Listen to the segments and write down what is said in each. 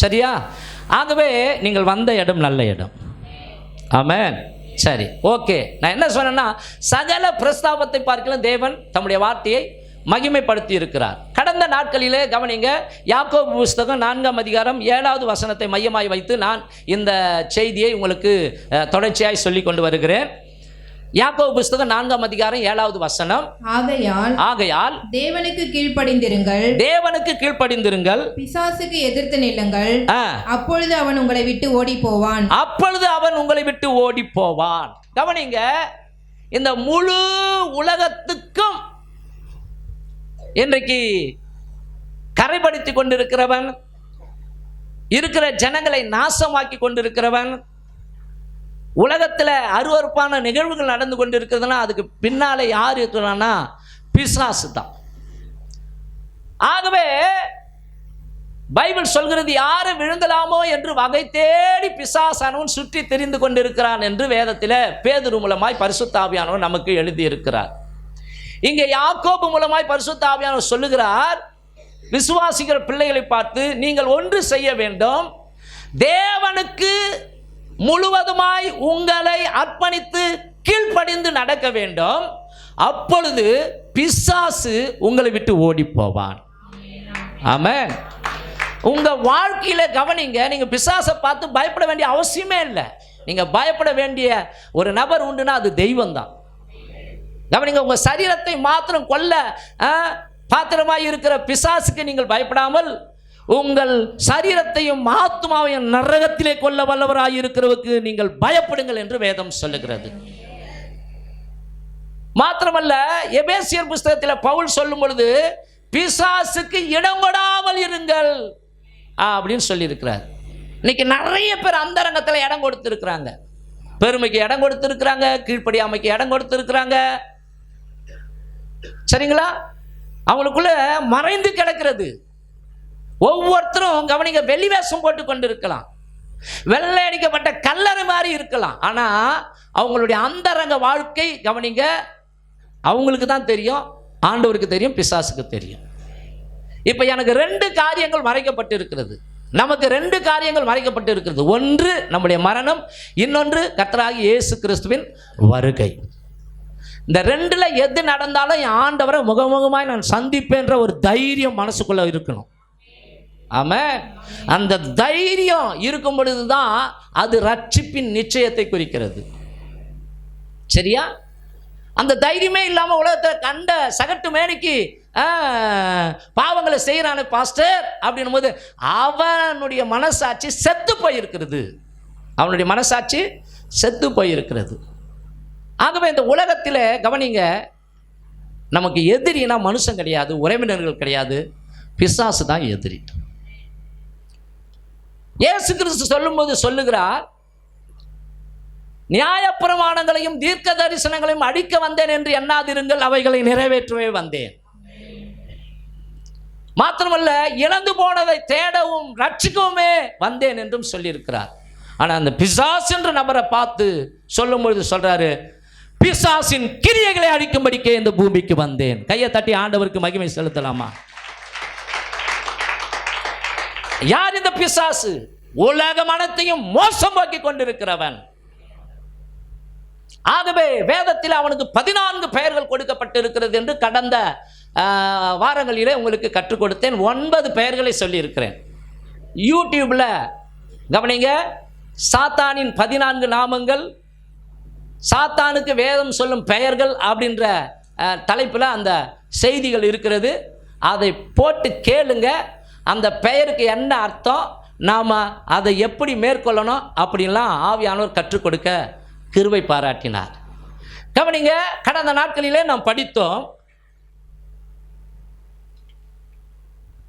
சரியா? ஆகவே நீங்கள் வந்த இடம் நல்ல இடம். ஆமென். சரி, ஓகே. நான் என்ன சொன்னேன்னா, சகல பிரஸ்தாபத்தை பார்க்கலாம் தேவன் தம்முடைய வார்த்தையை மகிமைப்படுத்தி இருக்கிறார். கடந்த நாட்களிலே கவனிங்க, யாக்கோபு புஸ்தகம் 4ஆம் அதிகாரம் 7வது வசனத்தை மையமாய் வைத்து நான் இந்த செய்தியை உங்களுக்கு தொடர்ச்சியாய் சொல்லி கொண்டு வருகிறேன். யாக்கோபு புஸ்தகம் 4ஆம் அதிகாரம் 7வது வசனம், ஆகையால் தேவனுக்கு கீழ்ப்படிந்திருங்கள், தேவனுக்கு கீழ்ப்படிந்திருங்கள், பிசாசுக்கு எதிர்த்து நில்லுங்கள், அப்பொழுது அவன் உங்களை விட்டு ஓடி போவான், அப்பொழுது அவன் உங்களை விட்டு ஓடி போவான். கவனிங்க, இந்த முழு உலகத்துக்கும் இன்றைக்கு கரைப்படுத்தி கொண்டிருக்கிறவன், இருக்கிற ஜனங்களை நாசமாக்கி கொண்டிருக்கிறவன், உலகத்தில் அருவருப்பான நிகழ்வுகள் நடந்து கொண்டு இருக்கிறதுனா அதுக்கு பின்னாலே யார் இருக்கிறான்னா பிசாசு தான். ஆகவே பைபிள் சொல்கிறது, யாரை விழுங்கலாமோ என்று வகை தேடி பிசாசானவன் சுற்றி தெரிந்து கொண்டிருக்கிறான் என்று வேதத்தில் பேதுரு மூலமாய் பரிசுத்த ஆவியானவர் நமக்கு எழுதியிருக்கிறார். இங்கே யாக்கோபு மூலமாய் பரிசுத்த ஆவியானவர் சொல்லுகிறார், விசுவாசிக்கிற பிள்ளைகளை பார்த்து நீங்கள் ஒன்று செய்ய வேண்டும், தேவனுக்கு முழுவதுமாய் உங்களை அர்ப்பணித்து கீழ்ப்படிந்து நடக்க வேண்டும், அப்பொழுது பிசாசு உங்களை விட்டு ஓடி போவான். ஆமென். உங்க வாழ்க்கையில கவனிங்க, நீங்க பிசாசை பார்த்து பயப்பட வேண்டிய அவசியமே இல்லை. நீங்க பயப்பட வேண்டிய ஒரு நபர் உண்டுனா அது தெய்வம் தான். கவனிங்க, உங்க சரீரத்தை மாத்திரம் கொல்ல பாத்திரமாய் இருக்கிற பிசாசுக்கு நீங்கள் பயப்படாமல், உங்கள் சரீரத்தையும் ஆத்துமாவையும் நரகத்திலே கொல்ல வல்லவராய் இருக்கிறவருக்கு நீங்கள் பயப்படுங்கள் என்று வேதம் சொல்லுகிறது. மாத்திரமல்ல, எபேசியர் புஸ்தகத்தில் பவுல் சொல்லும் பொழுது பிசாசுக்கு இடம் கொடாமல் இருங்கள் அப்படின்னு சொல்லியிருக்கிறார். இன்னைக்கு நிறைய பேர் அந்தரங்கத்தில் இடம் கொடுத்திருக்கிறாங்க. பெருமைக்கு இடம் கொடுத்திருக்கிறாங்க, கீழ்ப்படியாமைக்கு இடம் கொடுத்திருக்கிறாங்க. சரிங்களா? அவங்களுக்குள்ள மறைந்து கிடக்கிறது. ஒவ்வொருத்தரும் கவனிங்க, வெளிவேஷம் போட்டு கொண்டு இருக்கலாம், வெள்ளை அடிக்கப்பட்ட கல்லறை மாதிரி இருக்கலாம், ஆனா அவங்களுடைய அந்தரங்க வாழ்க்கை கவனிங்க அவங்களுக்கு தான் தெரியும், ஆண்டவருக்கு தெரியும், பிசாசுக்கு தெரியும். இப்ப எனக்கு 2 காரியங்கள் மறைக்கப்பட்டு இருக்கிறது. நமக்கு 2 காரியங்கள் மறைக்கப்பட்டு இருக்கிறது. ஒன்று நம்முடைய மரணம், இன்னொன்று கர்த்தராகிய இயேசு கிறிஸ்துவின் வருகை. இந்த 2ல எது நடந்தாலும் என் ஆண்டவரை முகமுகமாய் நான் சந்திப்பேன்ற ஒரு தைரியம் மனசுக்குள்ள இருக்கணும். ஆமென். அந்த தைரியம் இருக்கும் பொழுதுதான் அது ரட்சிப்பின் நிச்சயத்தை குறிக்கிறது. சரியா? அந்த தைரியமே இல்லாம உலகத்தை கண்ட சகட்டு மேனிக்கு பாவங்களை செய்யறானே பாஸ்டர் அப்படின்னும் போது அவனுடைய மனசாட்சி செத்து போயிருக்கிறது. அவனுடைய மனசாட்சி செத்து போயிருக்கிறது. ஆகவே இந்த உலகத்தில் கவனிங்க, நமக்கு எதிரினா மனுஷன் கிடையாது, உறவினர்கள் கிடையாது, பிசாசு தான் எதிரி. இயேசு கிறிஸ்து சொல்லும்போது சொல்லுகிறார், நியாயப்பிரமாணங்களையும் தீர்க்க தரிசனங்களையும் அடிக்க வந்தேன் என்று எண்ணாதிருங்கள், அவைகளை நிறைவேற்றவே வந்தேன். மாத்திரமல்ல, இழந்து போனதை தேடவும் ரட்சிக்கவுமே வந்தேன் என்றும் சொல்லியிருக்கிறார். ஆனா அந்த பிசாசு என்ற நபரை பார்த்து சொல்லும்பொழுது சொல்றாரு, பிசாசின் கிரியைகளை அழிக்கும்படிக்கே இந்த பூமிக்கு வந்தேன். கையை தட்டி ஆண்டவருக்கு மகிமை செலுத்தலாமா? யார் இந்த பிசாசு? உலக மனத்தையும் மோசம் போக்கி கொண்டிருக்கிறவன். ஆகவே வேதத்தில் அவனுக்கு 14 பெயர்கள் கொடுக்கப்பட்டிருக்கிறது என்று கடந்த வாரங்களிலே உங்களுக்கு கற்றுக் கொடுத்தேன். 9 பெயர்களை சொல்லி இருக்கிறேன். யூடியூப்ல கவனிங்க, சாத்தானின் 14 நாமங்கள், சாத்தானுக்கு வேதம் சொல்லும் பெயர்கள் அப்படின்ற தலைப்பில் அந்த செய்திகள் இருக்கிறது. அதை போட்டு கேளுங்க. அந்த பெயருக்கு என்ன அர்த்தம், நாம் அதை எப்படி மேற்கொள்ளணும் அப்படின்லாம் ஆவியானவர் கற்றுக் கொடுக்க கிருபை பாராட்டினார். கவனிங்க, கடந்த நாட்களிலே நாம் படித்தோம்,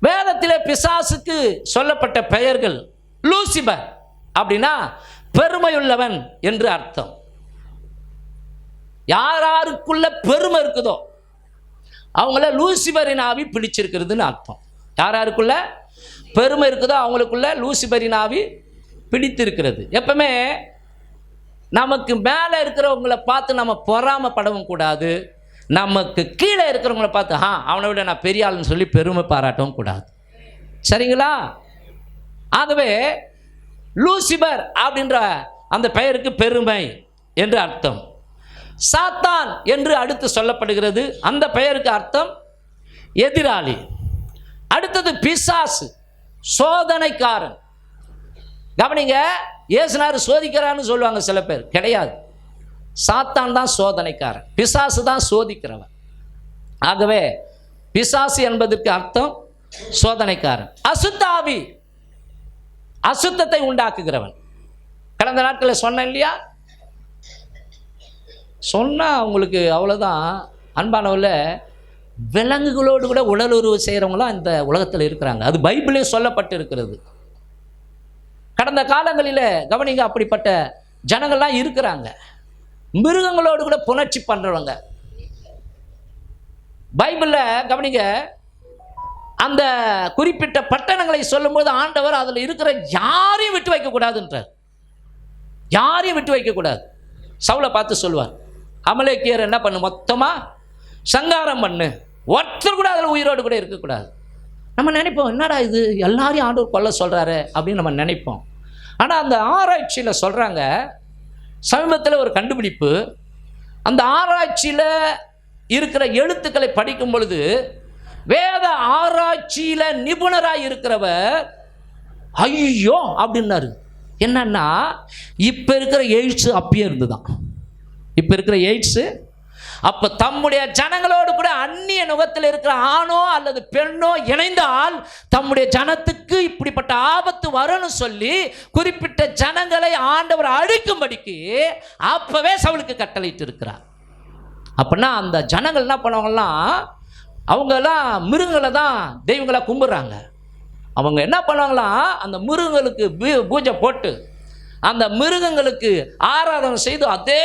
வேதத்திலே பிசாசுக்கு சொல்லப்பட்ட பெயர்கள். லூசிபர் அப்படின்னா பெருமையுள்ளவன் என்று அர்த்தம். யாருக்குள்ள பெருமை இருக்குதோ அவங்கள லூசிபரின் ஆவி பிடிச்சிருக்கிறதுன்னு அர்த்தம். யாருக்குள்ள பெருமை இருக்குதோ அவங்களுக்குள்ள லூசிபரின் ஆவி பிடித்திருக்கிறது. எப்பவுமே நமக்கு மேலே இருக்கிறவங்கள பார்த்து நம்ம பொறாமப்படவும் கூடாது, நமக்கு கீழே இருக்கிறவங்கள பார்த்து அவனை விட நான் பெரிய ஆளுன்னு சொல்லி பெருமை பாராட்டவும் கூடாது. சரிங்களா? ஆகவே லூசிபர் அப்படின்ற அந்த பெயருக்கு பெருமை என்று அர்த்தம். சாத்தான் என்று அடுத்து சொல்லப்படுகிறது, அந்த பெயருக்கு அர்த்தம் எதிராளி. அடுத்தது பிசாசு, சோதனைக்காரன். கவனிங்க, இயேசுநாதர் சோதிக்கிறான்னு சொல்லுவாங்க சில பேர், கிடையாது. சாத்தான் தான் சோதனைக்காரன், பிசாசு தான் சோதிக்கிறவன். ஆகவே பிசாசு என்பதற்கு அர்த்தம் சோதனைக்காரன். அசுத்தாவி, அசுத்தத்தை உண்டாக்குகிறவன். கடந்த நாட்களில் சொன்னேன் இல்லையா, சொன்னால் உங்களுக்கு அவ்வளோதான். அன்பானவில் விலங்குகளோடு கூட உடலுறவு செய்கிறவங்களாம் இந்த உலகத்தில் இருக்கிறாங்க. அது பைபிளே சொல்லப்பட்டு இருக்கிறது. கடந்த காலங்களில் கவனிங்க, அப்படிப்பட்ட ஜனங்கள்லாம் இருக்கிறாங்க. மிருகங்களோடு கூட புணர்ச்சி பண்ணுறவங்க. பைபிளில் கவனிங்க, அந்த குறிப்பிட்ட பட்டணங்களை சொல்லும்போது ஆண்டவர் அதில் இருக்கிற யாரையும் விட்டு வைக்கக்கூடாதுன்றார். யாரையும் விட்டு வைக்கக்கூடாது. சவுலை பார்த்து சொல்லுவார், அமலேக்கியர் என்ன பண்ணு, மொத்தமாக சங்காரம் பண்ணு, ஒருத்தர் கூட அதில் உயிரோடு கூட இருக்கக்கூடாது. நம்ம நினைப்போம், என்னடா இது எல்லாரையும் ஆண்டவர் கொல்ல சொல்கிறாரு அப்படின்னு நம்ம நினைப்போம். ஆனால் அந்த ஆராய்ச்சியில் சொல்கிறாங்க, சமீபத்தில் ஒரு கண்டுபிடிப்பு, அந்த ஆராய்ச்சியில் இருக்கிற எழுத்துக்களை படிக்கும் பொழுது வேத ஆராய்ச்சியில் நிபுணராக இருக்கிறவர் ஐயோ அப்படின்னாரு. என்னன்னா, இப்போ இருக்கிற எய்ட்ஸு அப்பயே இருந்துதான். இப்போ இருக்கிற எய்ட்ஸு அப்போ தம்முடைய ஜனங்களோடு கூட அந்நிய நுகத்தில் இருக்கிற ஆணோ அல்லது பெண்ணோ இணைந்தால் தம்முடைய ஜனத்துக்கு இப்படிப்பட்ட ஆபத்து வரும்னு சொல்லி குறிப்பிட்ட ஜனங்களை ஆண்டவர் அழிக்கும்படிக்கு அப்பவே சவுலுக்கு கட்டளையிட்டு இருக்கிறார். அப்படின்னா அந்த ஜனங்கள் என்ன பண்ணுவாங்கன்னா, அவங்கெல்லாம் மிருகங்களை தான் தெய்வங்களாக கும்பிட்றாங்க. அவங்க என்ன பண்ணுவாங்களாம், அந்த மிருகங்களுக்கு பூஜை போட்டு அந்த மிருகங்களுக்கு ஆராதனை செய்து அதே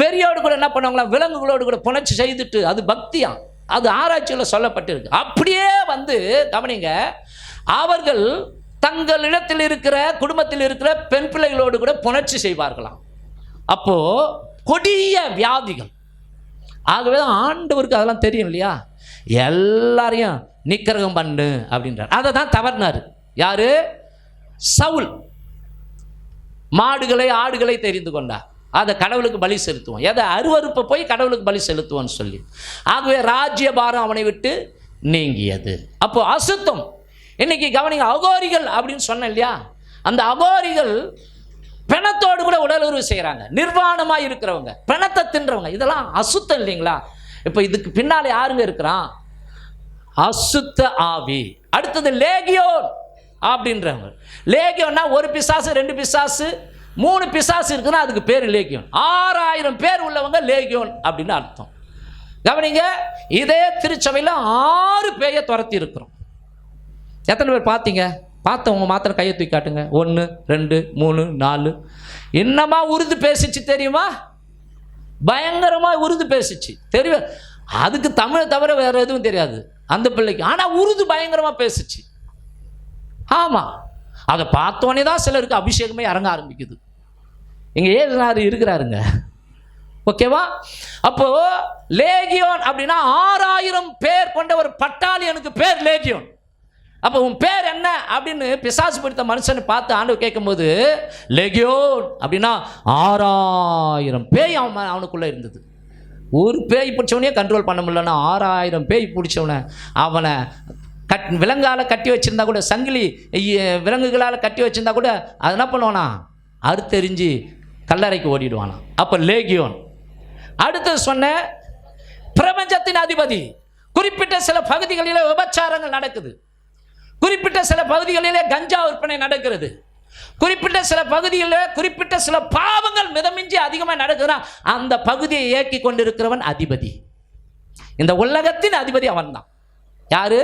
வெறியோடு கூட என்ன பண்ணுவாங்களா, விலங்குகளோடு கூட புணர்ச்சி செய்துட்டு, அது பக்தியாம். அது ஆராய்ச்சியில் சொல்லப்பட்டிருக்கு. அப்படியே வந்து கவனிங்க, அவர்கள் தங்களிடத்தில் இருக்கிற குடும்பத்தில் இருக்கிற பெண் பிள்ளைகளோடு கூட புணர்ச்சி செய்வார்களாம். அப்போ கொடிய வியாதிகள். ஆகவே தான் ஆண்டவருக்கு அதெல்லாம் தெரியும் இல்லையா, எல்லாரையும் நிக்கிரகம் பண்ணு அப்படின்றார். அதை தான் தவறினார். யாரு? சவுல். மாடுகளை ஆடுகளை தெரிந்து கொண்டார், அதை கடவுளுக்கு பலி செலுத்துவோம், எதை அருவருப்பை போய் கடவுளுக்கு பலி செலுத்துவோன்னு சொல்லி. ஆகவே ராஜ்யபாரம் அவனை விட்டு நீங்கியது. அப்போ அசுத்தம். இன்னைக்கு கவனிங்க, அகோரிகள் அப்படின்னு சொன்னேன் இல்லையா, அந்த அகோரிகள் பிணத்தோடு கூட உடலுறவு செய்கிறாங்க. நிர்வாணமாக இருக்கிறவங்க, பிணத்தை தின்றவங்க, இதெல்லாம் அசுத்தம் இல்லைங்களா? இப்போ இதுக்கு பின்னால் யாருங்க இருக்கிறான்? அசுத்த ஆவி. அடுத்தது லேகியோன் அப்படின்றவங்க. லேகியோன்னா ஒரு பிசாசு, 2 பிசாசு, 3 பிசாசு இருக்குன்னா அதுக்கு பேர் லேகியோன். 6000 பேர் உள்ளவங்க லேகியோன் அப்படின்னு அர்த்தம். கவனிங்க, இதே திருச்சபையில் 6 பேயை துரத்தி இருக்கிறோம். எத்தனை பேர் பார்த்தீங்க? பார்த்தவங்க மாத்திரம் கையை தூக்கி காட்டுங்க. 1 2 3 4. என்னமா உருது பேசிச்சு தெரியுமா? பயங்கரமாக உருது பேசிச்சு தெரியும். அதுக்கு தமிழை தவிர வேற எதுவும் தெரியாது அந்த பிள்ளைக்கு. ஆனால் உருது பயங்கரமாக பேசிச்சு. ஆமாம், அதை பார்த்தோன்னே தான் சிலருக்கு அபிஷேகமே இறங்க ஆரம்பிக்குது. இங்கே ஏசுநாதர் இருக்கிறாருங்க, ஓகேவா? அப்போ லேகியோன் அப்படின்னா 6000 பேர் கொண்ட ஒரு பட்டாளியனுக்கு பேர் லேகியோன். அப்போ உன் பேர் என்ன அப்படின்னு பிசாசு பிடித்த மனுஷனை பார்த்து ஆண்டவர் கேட்கும்போது லேகியோன் அப்படின்னா 6000 பேய் அவனுக்குள்ளே இருந்தது. ஒரு பேய் பிடிச்சவனே கண்ட்ரோல் பண்ண முடியலன்னா 6000 பேய் பிடிச்சவனை அவனை விலங்கால் கட்டி வச்சுருந்தா கூட, சங்கிலி விலங்குகளால் கட்டி வச்சுருந்தா கூட அது என்ன பண்ணுவானா, அறுத்தெறிஞ்சு கல்லறைக்கு ஓடிடுவானா. அப்போ லேகியோன். அடுத்து சொன்ன பிரபஞ்சத்தின் அதிபதி. குறிப்பிட்ட சில பகுதிகளில் விபச்சாரங்கள் நடக்குது, குறிப்பிட்ட சில பகுதிகளிலே கஞ்சா விற்பனை நடக்கிறது, குறிப்பிட்ட சில பகுதிகளில் குறிப்பிட்ட சில பாவங்கள் மிதமிஞ்சி அதிகமாக நடக்குதுன்னா அந்த பகுதியை இயக்கி கொண்டிருக்கிறவன் அதிபதி. இந்த உலகத்தின் அதிபதி அவன் தான். யாரு?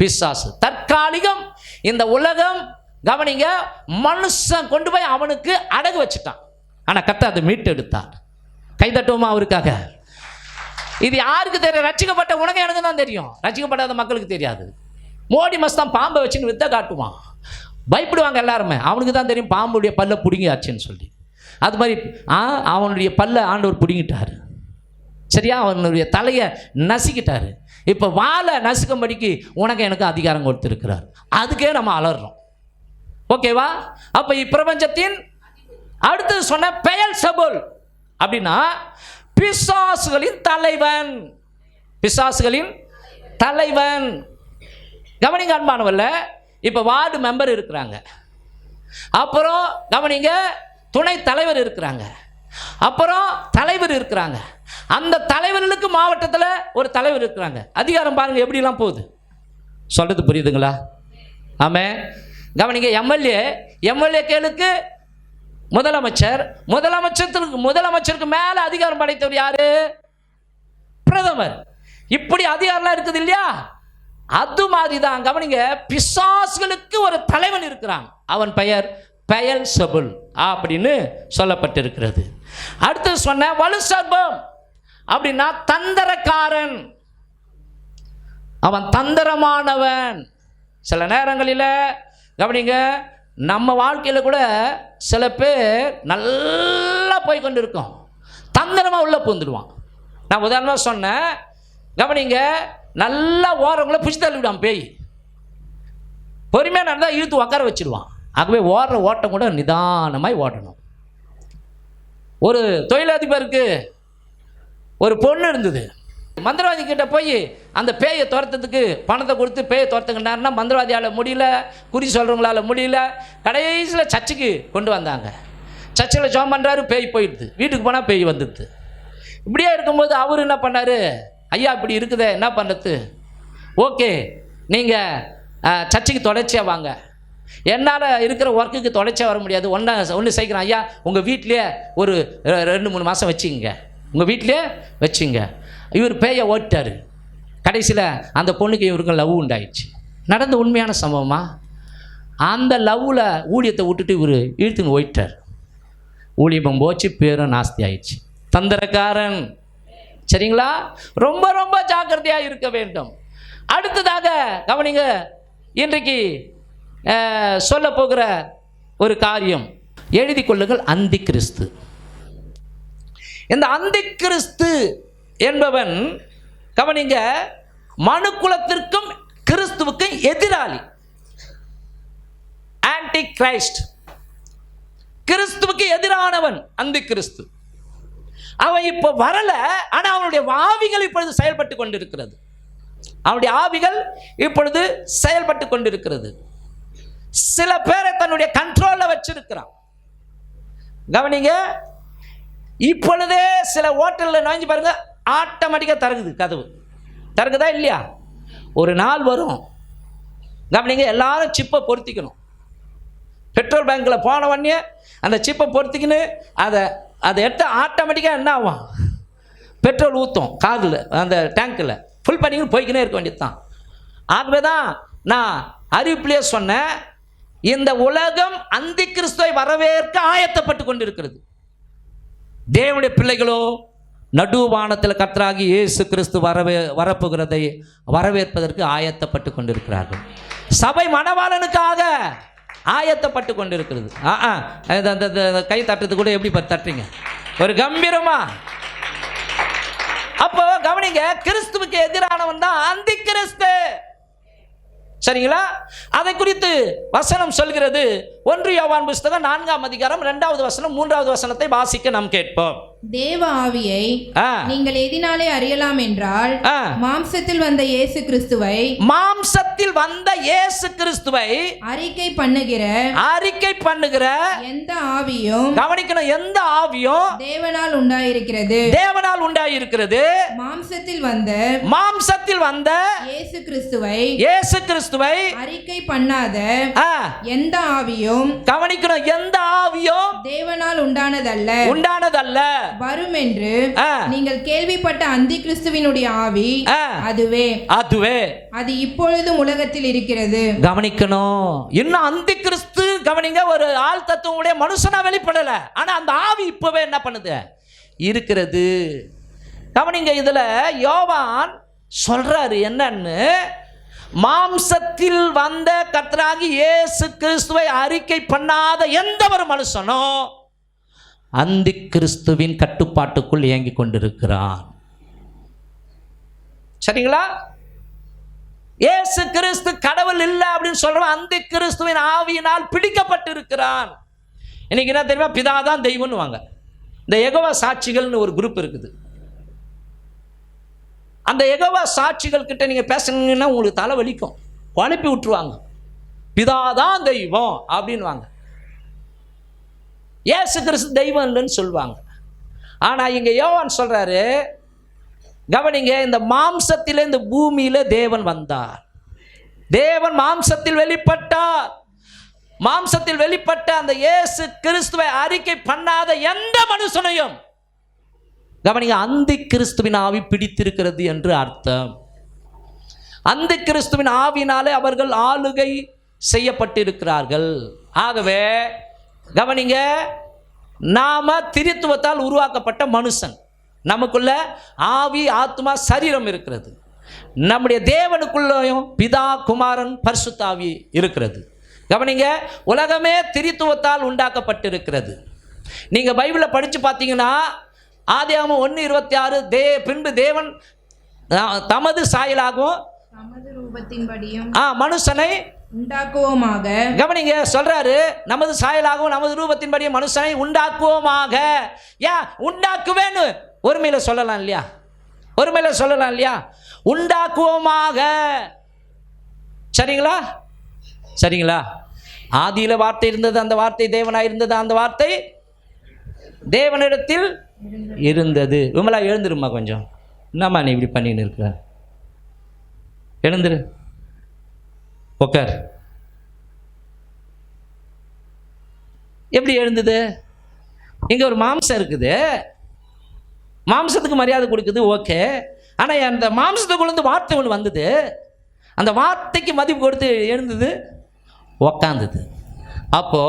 பிசாசு. தற்காலிகம் இந்த உலகம் கவனிங்க, மனுஷன் கொண்டு போய் அவனுக்கு அடகு வச்சுட்டான். ஆனால் கர்த்தர் அதை மீட்டு எடுத்தார். கைதட்டுவோமா அவருக்காக? இது யாருக்கு தெரியும்? ரட்சிக்கப்பட்ட உனக்கு எனக்கு தான் தெரியும், ரட்சிக்கப்படாத மக்களுக்கு தெரியாது. மோடி மஸ்தான் பாம்பை வச்சுன்னு வித்த காட்டுவான், பயப்படுவாங்க எல்லாருமே. அவனுக்கு தான் தெரியும் பாம்புடைய பல்ல பிடுங்கியாச்சுன்னு சொல்லி. அது மாதிரி அவனுடைய பல்ல ஆண்டவர் பிடுங்கிட்டார். சரியா? அவனுடைய தலையை நசுக்கிட்டாரு. இப்போ வாழை நசுக்கும்படிக்கு உனக்கு எனக்கு அதிகாரம் கொடுத்துருக்கிறார். அதுக்கே நம்ம அலறோம். ஓகேவா? அப்போ இப்பிரபஞ்சத்தின் அடுத்தது சொன்ன பெயல்செபூல் அப்படின்னா பிசாசுகளின் தலைவன். பிசாசுகளின் தலைவன். கவனிங்க அன்பானவல்ல, இப்போ வார்டு மெம்பர் இருக்கிறாங்க, அப்புறம் கவனிங்க துணை தலைவர் இருக்கிறாங்க, அப்புறம் தலைவர் இருக்கிறாங்க. அந்த தலைவர்களுக்கு மாவட்டத்தில் ஒரு தலைவர் இருக்கிறாங்க. அதிகாரம் பாருங்கள் எப்படிலாம் போகுது. சொல்கிறது புரியுதுங்களா? ஆமாம். கவனிங்க, எம்எல்ஏக்களுக்கு முதலமைச்சர், முதலமைச்சருக்கு மேலே அதிகாரம் படைத்தவர் யாரு? பிரதமர். இப்படி அதிகாரம்லாம் இருக்குது இல்லையா? அது மாதிரி தான் கவனிங்க, பிசாசுகளுக்கு ஒரு தலைவன் இருக்கிறான். அவன் பெயர் பெயல்செபூல் அப்படின்னு சொல்லப்பட்டிருக்கிறது. அடுத்து சொன்ன வலு சர்ப்பம் அப்படின்னா தந்திரக்காரன். அவன் தந்திரமானவன். சில நேரங்களில் கவனிங்க, நம்ம வாழ்க்கையில் கூட சில பேர் நல்லா போய் கொண்டு இருக்கோம், தந்திரமாக உள்ளே பூந்துடுவான். நான் உதாரணமாக சொன்னேன், கவனிங்க, நல்லா ஓரவங்களை பிடிச்சி தள்ளி விடான் பேய். பொறுமையாக நடந்தால் இழுத்து உட்கார வச்சிடுவான். ஆகவே ஓடுற ஓட்டம் கூட நிதானமாய் ஓடணும். ஒரு தொழிலதிபருக்கு ஒரு பொண்ணு இருந்தது. மந்திரவாதி கிட்ட போய் அந்த பேயை துரத்துறதுக்கு பணத்தை கொடுத்து பேயை துரத்துக்கிட்டாருன்னா மந்திரவாதியால் முடியல, குறி சொல்கிறவங்களால முடியல. கடைசியில் சர்ச்சுக்கு கொண்டு வந்தாங்க. சர்ச்சில் ஜெபம் பண்ணுறாரு, பேய் போயிடுது. வீட்டுக்கு போனால் பேய் வந்துடுது. இப்படியே இருக்கும்போது அவர் என்ன பண்ணார், ஐயா இப்படி இருக்குதே என்ன பண்ணுறது, ஓகே நீங்கள் சர்ச்சுக்கு தொடர்ச்சியாக வாங்க, என்னால் இருக்கிற ஒர்க்குக்கு தொடர்ச்சியாக வர முடியாது, ஒன்று செய்கிறேன் ஐயா, உங்கள் வீட்லேயே ஒரு 2-3 மாதம் வச்சுங்க, உங்கள் வீட்டிலே வச்சுங்க. இவர் பேயை ஓட்டார். கடைசியில் அந்த பொண்ணுக்கு இவருக்கு லவ் உண்டாயிடுச்சு. நடந்த உண்மையான சம்பவமா? அந்த லவ்வில் ஊழியத்தை விட்டுட்டு இவர் இழுத்துன்னு ஓயிட்டார். ஊழியம் போச்சு, பேரும் நாஸ்தி ஆயிடுச்சு. தந்திரக்காரன். சரிங்களா? ரொம்ப ரொம்ப ஜாக்கிரதையாக இருக்க வேண்டும். அடுத்ததாக கவனிங்க, இன்றைக்கு சொல்ல போகிற ஒரு காரியம் எழுதி கொள்ளுங்கள், அந்தி கிறிஸ்து. இந்த அந்தி கிறிஸ்து என்பவன் கவனிங்க மனுக்குலத்திற்கும் கிறிஸ்துவுக்கும் எதிராளி. ஆன்டி கிரைஸ்ட், கிறிஸ்துவுக்கு எதிரானவன் அந்தி கிறிஸ்து. அவன் இப்போ வரல, ஆனால் அவனுடைய ஆவிகள் இப்பொழுது செயல்பட்டு கொண்டிருக்கிறது. அவனுடைய ஆவிகள் இப்பொழுது செயல்பட்டு கொண்டிருக்கிறது. சில பேரை தன்னுடைய கண்ட்ரோலில் வச்சிருக்கிறான். கவனிங்க, இப்பொழுதே சில ஹோட்டலில் நுழைஞ்சு பாருங்க, ஆட்டோமேட்டிக்காக திறகுது, கதவு திறகுதா இல்லையா? ஒரு நாள் வரும், கவனிங்க, எல்லாரும் சிப்பை பொருத்திக்கணும். பெட்ரோல் பேங்க்கில் போன உடனே அந்த சிப்பை பொருத்திக்கின்னு அதை எடுத்து ஆட்டோமேட்டிக்காக என்ன ஆகும், பெட்ரோல் ஊற்றும் காரில், அந்த டேங்க்கில் ஃபுல் பண்ணிக்கின்னு போய்க்கினே இருக்க வேண்டியது தான். ஆகவே தான் நான் அறிவிப்பிலே சொன்னேன், இந்த உலகம் அந்தி கிறிஸ்துவை வரவேற்க ஆயத்தப்பட்டு கொண்டிருக்கிறது. தேவனுடைய பிள்ளைகளோ நடுவானத்தில் கர்த்தராகி இயேசு கிறிஸ்து வரப்போகிறதை வரவேற்பதற்கு ஆயத்தப்பட்டு கொண்டிருக்கிறார்கள். சபை மணவாளனுக்காக ஆயத்தப்பட்டு கொண்டிருக்கிறது. அந்த கை தட்டுறது கூட எப்படி தட்டுறீங்க, ஒரு கம்பீரமா. அப்போ கவனிங்க, கிறிஸ்துவுக்கு எதிரானவன் தான் அந்தி கிறிஸ்து. சரிங்களா? அதை குறித்து வசனம் சொல்கிறது. 1 யோவான் புத்தகம் 4ஆம் அதிகாரம் 2வது வசனம் 3வது வசனத்தை வாசிக்க நாம் கேட்போம். தேவ ஆவியை நீங்கள் எதினாலே அறியலாம் என்றால், மாம்சத்தில் வந்த இயேசு கிறிஸ்துவை அறிக்கை பண்ணுகிற எந்த ஆவியும், கவனிக்கணும், எந்த ஆவியும் தேவனால் உண்டாயிருக்கிறது. மாம்சத்தில் வந்த இயேசு கிறிஸ்துவை அறிக்கை பண்ணாத எந்த ஆவியும், கவனிக்கணும், எந்த ஆவியும் தேவனால் உண்டானதல்ல வரும் என்று நீங்கள் கேள்விப்பட்ட அந்தி கிறிஸ்துவினுடைய ஆவி அதுவே அது இப்பொழுதும் உலகத்தில் இருக்கிறது. கவனிக்கணும், இன்னும் அந்தி கிறிஸ்து கவனிங்க ஒரு ஆள் தத்துவமுடைய மனுஷனா வெளிப்படல, ஆனா அந்த ஆவி இப்பவே என்ன பண்ணுது, இருக்கிறது. கவனிங்க, இதுல யோவான் சொல்றாரு என்னன்னு, மாம்சத்தில் வந்த கர்த்தராகி இயேசு கிறிஸ்துவை அறிக்கை பண்ணாத எந்த ஒரு மனுஷனோ அந்தி கிறிஸ்துவின் கட்டுப்பாட்டுக்குள் இயங்கி கொண்டிருக்கிறான். சரிங்களா? இயேசு கிறிஸ்து கடவுள் இல்லை அப்படின்னு சொல்றவன் அந்த கிறிஸ்துவின் ஆவியினால் பிடிக்கப்பட்டு இருக்கிறான். இன்னைக்கு என்ன தெரியுமா? பிதாதான் தெய்வம்னு வாங்க. இந்த யெகோவா சாட்சிகள்னு ஒரு குரூப் இருக்குது. அந்த யெகோவா சாட்சிகள் கிட்ட நீங்க பேசுனீங்கன்னா உங்களுக்கு தலை வலிக்கும், குழப்பி விட்டுருவாங்க. பிதாதான் தெய்வம் அப்படின்வாங்க. இயேசு கிறிஸ்து தெய்வம் இல்லைன்னு சொல்லுவாங்க. ஆனா இங்க யோவான் சொல்றாரு, கவனிங்க, இந்த மாம்சத்திலே இந்த பூமியில தேவன் வந்தார். தேவன் மாம்சத்தில் வெளிப்பட்டார். மாம்சத்தில் வெளிப்பட்ட அந்த இயேசு கிறிஸ்துவை அறிக்கை பண்ணாத எந்த மனுஷனையும் கவனிங்க அந்த கிறிஸ்துவின் ஆவி பிடித்திருக்கிறது என்று அர்த்தம். அந்த கிறிஸ்துவின் ஆவினாலே அவர்கள் ஆளுகை செய்யப்பட்டிருக்கிறார்கள். ஆகவே கவனிங்க, நாம திரித்துவத்தால் உருவாக்கப்பட்ட மனுஷன். நமக்குள்ள ஆவி, ஆத்மா, சரீரம் இருக்கிறது. நம்முடைய தேவனுக்குள்ளேயும் பிதா, குமாரன், பரிசுத்த ஆவி இருக்கிறது. கவனிங்க, உலகமே திரித்துவத்தால் உண்டாக்கப்பட்டிருக்கிறது. நீங்க பைபிளை படிச்சு பார்த்தீங்கன்னா ஆதியாகமம் 1:26 பின்பு தேவன் தமது சாயலாகவும் நமது ரூபத்தின்படியும் மனுஷனை உண்டாக்குவோமாக. கவனிங்க, சொல்றாரு நமது சாயலாகவும் நமது ரூபத்தின்படியும் மனுஷனை உண்டாக்குவோமாக. ஏன் உண்டாக்குவேன்னு ஒருமையில சொல்லலாம் இல்லையா? ஒருமையில சொல்லலாம் இல்லையா? உண்டாக்குவோமாக. சரிங்களா? சரிங்களா? ஆதியில வார்த்தை இருந்தது, அந்த வார்த்தை தேவனாய் இருந்தது, அந்த வார்த்தை தேவனிடத்தில் இருந்தது. விமலா எழுந்துருமா கொஞ்சம். என்னம்மா நீ இப்படி பண்ணின்னு இருக்க? எழுந்துரு, உக்கார். எப்படி எழுந்தது? இங்க ஒரு மாம்சம் இருக்குது, மாம்சத்துக்கு மரியாதை கொடுக்குது, ஓகே. ஆனால் அந்த மாம்சத்துக்குள்ளேருந்து வார்த்தை ஒன்று வந்தது, அந்த வார்த்தைக்கு மதிப்பு கொடுத்து எழுந்தது, உக்காந்தது. அப்போ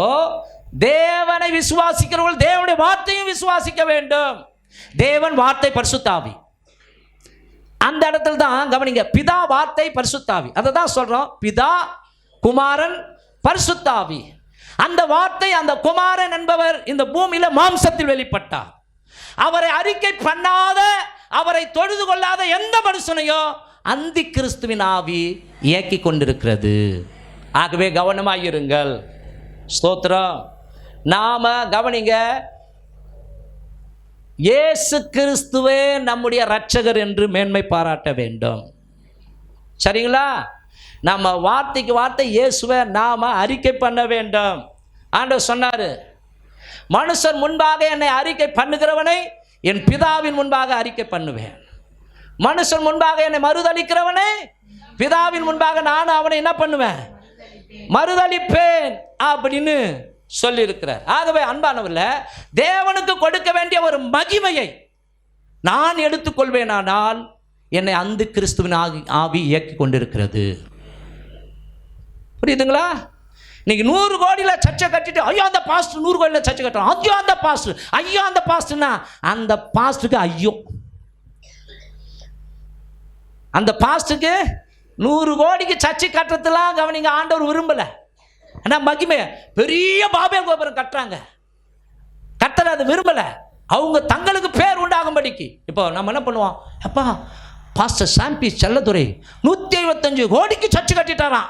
தேவனை விசுவாசிக்கிறவர்கள் தேவனுடைய வார்த்தையும் விசுவாசிக்க வேண்டும். தேவன் வார்த்தை பரிசுத்த ஆவி. அந்த இடத்துல தான் கவனிங்க, பிதா, வார்த்தை, பரிசுத்த ஆவி. அதை தான் சொல்றோம், பிதா, குமாரன், பரிசுத்த ஆவி. அந்த வார்த்தை, அந்த குமாரன் என்பவர் இந்த பூமியில மாம்சத்தில் வெளிப்பட்டார். அவரை அறிக்கை பண்ணாத, அவரை தொழுது கொள்ளாத எந்த மனுஷனையோ அந்தி கிறிஸ்துவின் ஆவி இயக்கி கொண்டிருக்கிறது. ஆகவே கவனமாயிருங்கள். ஸ்தோத்திரம். நாம கவனிங்க, இயேசு கிறிஸ்துவே நம்முடைய இரட்சகர் என்று மேன்மை பாராட்ட வேண்டும். சரிங்களா? நம்ம வார்த்தைக்கு வார்த்தை இயேசுவை நாம அறிக்கை பண்ண வேண்டும். ஆண்டவர் சொன்னாரு, மனுஷர் முன்பாக என்னை அறிக்கை பண்ணுகிறவனை என் பிதாவின் முன்பாக அறிக்கை பண்ணுவேன். மனுஷன் முன்பாக என்னை மறுதளிக்கிறவனை பிதாவின் முன்பாக நான் அவனை என்ன பண்ணுவேன்? மறுதளிப்பேன் அப்படின்னு சொல்லியிருக்கிறார். ஆகவே அன்பானவர்களே, தேவனுக்கு கொடுக்க வேண்டிய ஒரு மகிமையை நான் எடுத்துக்கொள்வேனானால் என்னை அந்த கிறிஸ்துவின் ஆவி இயக்கி கொண்டிருக்கிறது. புரியுதுங்களா? இன்னைக்கு 100 கோடியில் சர்ச்சை கட்டிட்டு ஐயோ அந்த பாஸ்டர் 100 கோடியில் சர்ச்சை கட்டுறோம், ஐயோ அந்த பாஸ்டர், ஐயோ அந்த பாஸ்டர்னா அந்த பாஸ்டருக்கு ஐயோ, அந்த பாஸ்டருக்கு 100 கோடிக்கு சர்ச்சை கட்டுறதுலாம் கவனிங்க ஆண்டவர் விரும்பலை. ஆனால் மகிமை பெரிய பாபேல் கோபுரம் கட்டுறாங்க, கட்டல அது விரும்பலை. அவங்க தங்களுக்கு பேர் உண்டாகும்படிக்கு. இப்போ நம்ம என்ன பண்ணுவோம்? அப்பா பாஸ்டர் சாம்பி செல்லதுரை 175 கோடிக்கு சர்ச்சை கட்டிட்டாராம்.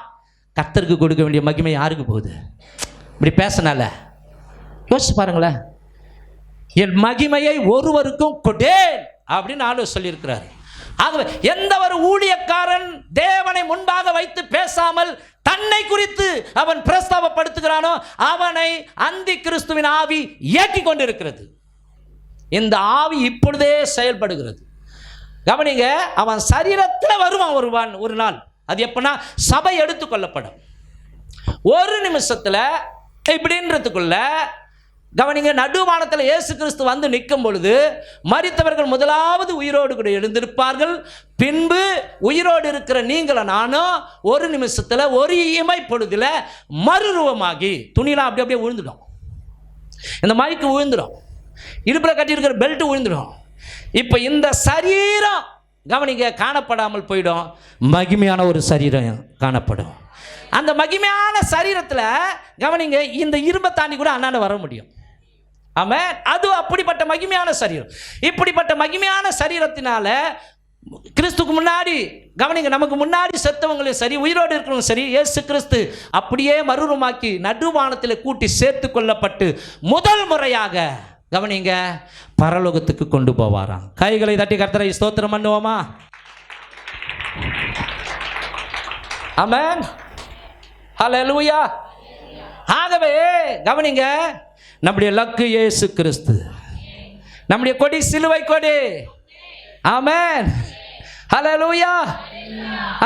கர்த்தருக்கு கொடுக்க வேண்டிய மகிமை யாருக்கு போகுது? இப்படி பேசினால யோசிச்சு பாருங்களேன். என் மகிமையை ஒருவருக்கும் கொடேன் அப்படின்னு ஆண்டவர் சொல்லியிருக்கிறார். ஆகவே எந்த ஒரு ஊழியக்காரன் தேவனை முன்பாக வைத்து பேசாமல் தன்னை குறித்து அவன் பிரஸ்தாபப்படுத்துகிறானோ அவனை அந்தி கிறிஸ்துவின் ஆவி இயக்கி கொண்டிருக்கிறது. இந்த ஆவி இப்பொழுதே செயல்படுகிறது. கவனிங்க, அவன் சரீரத்தில் வருவான் ஒரு நாள். அது எப்படின்னா சபை எடுத்துக்கொள்ளப்படும். ஒரு நிமிஷத்தில் இப்படின்றதுக்குள்ள கவனிங்க, நடுவானத்தில் இயேசு கிறிஸ்து வந்து நிற்கும் பொழுது மரித்தவர்கள் முதலாவது உயிரோடு கூட எழுந்திருப்பார்கள். பின்பு உயிரோடு இருக்கிற நீங்களும் நானும் ஒரு நிமிஷத்தில் ஒரு இமை பொழுதுல மறுரூபமாகி துணியெல்லாம் அப்படி அப்படியே விழுந்துடும். இந்த மைக்கு விழுந்துடும், இடுப்பில் கட்டியிருக்கிற பெல்ட் விழுந்துடும். இப்போ இந்த சரீரம் கவனிங்க காணப்படாமல் போயிடும், மகிமையான ஒரு சரீரம் காணப்படும். அந்த மகிமையான சரீரத்தில் கவனிங்க இந்த இரும்பை தாண்டி கூட அண்ணாண்ட வர முடியும். ஆமாம், அது அப்படிப்பட்ட மகிமையான சரீரம். இப்படிப்பட்ட மகிமையான சரீரத்தினால கிறிஸ்துக்கு முன்னாடி கவனிங்க, நமக்கு முன்னாடி செத்தவங்களும் சரி உயிரோடு இருக்கிறவங்க சரி, இயேசு கிறிஸ்து அப்படியே மறுரூபமாக்கி நடுவானத்தில் கூட்டி சேர்த்து கொள்ளப்பட்டு முதல் முறையாக கவனிங்க பரலோகத்துக்கு கொண்டு போவாராம். கைகளை தட்டி கர்த்தரை ஸ்தோத்திரம் பண்ணுவோமா? ஆமென், ஹல்லேலூயா. ஆகவே கவனிங்க, நம்முடைய லக்கு இயேசு கிறிஸ்து, நம்முடைய கொடி சிலுவை கொடி. ஆமென், ஹல்லேலூயா.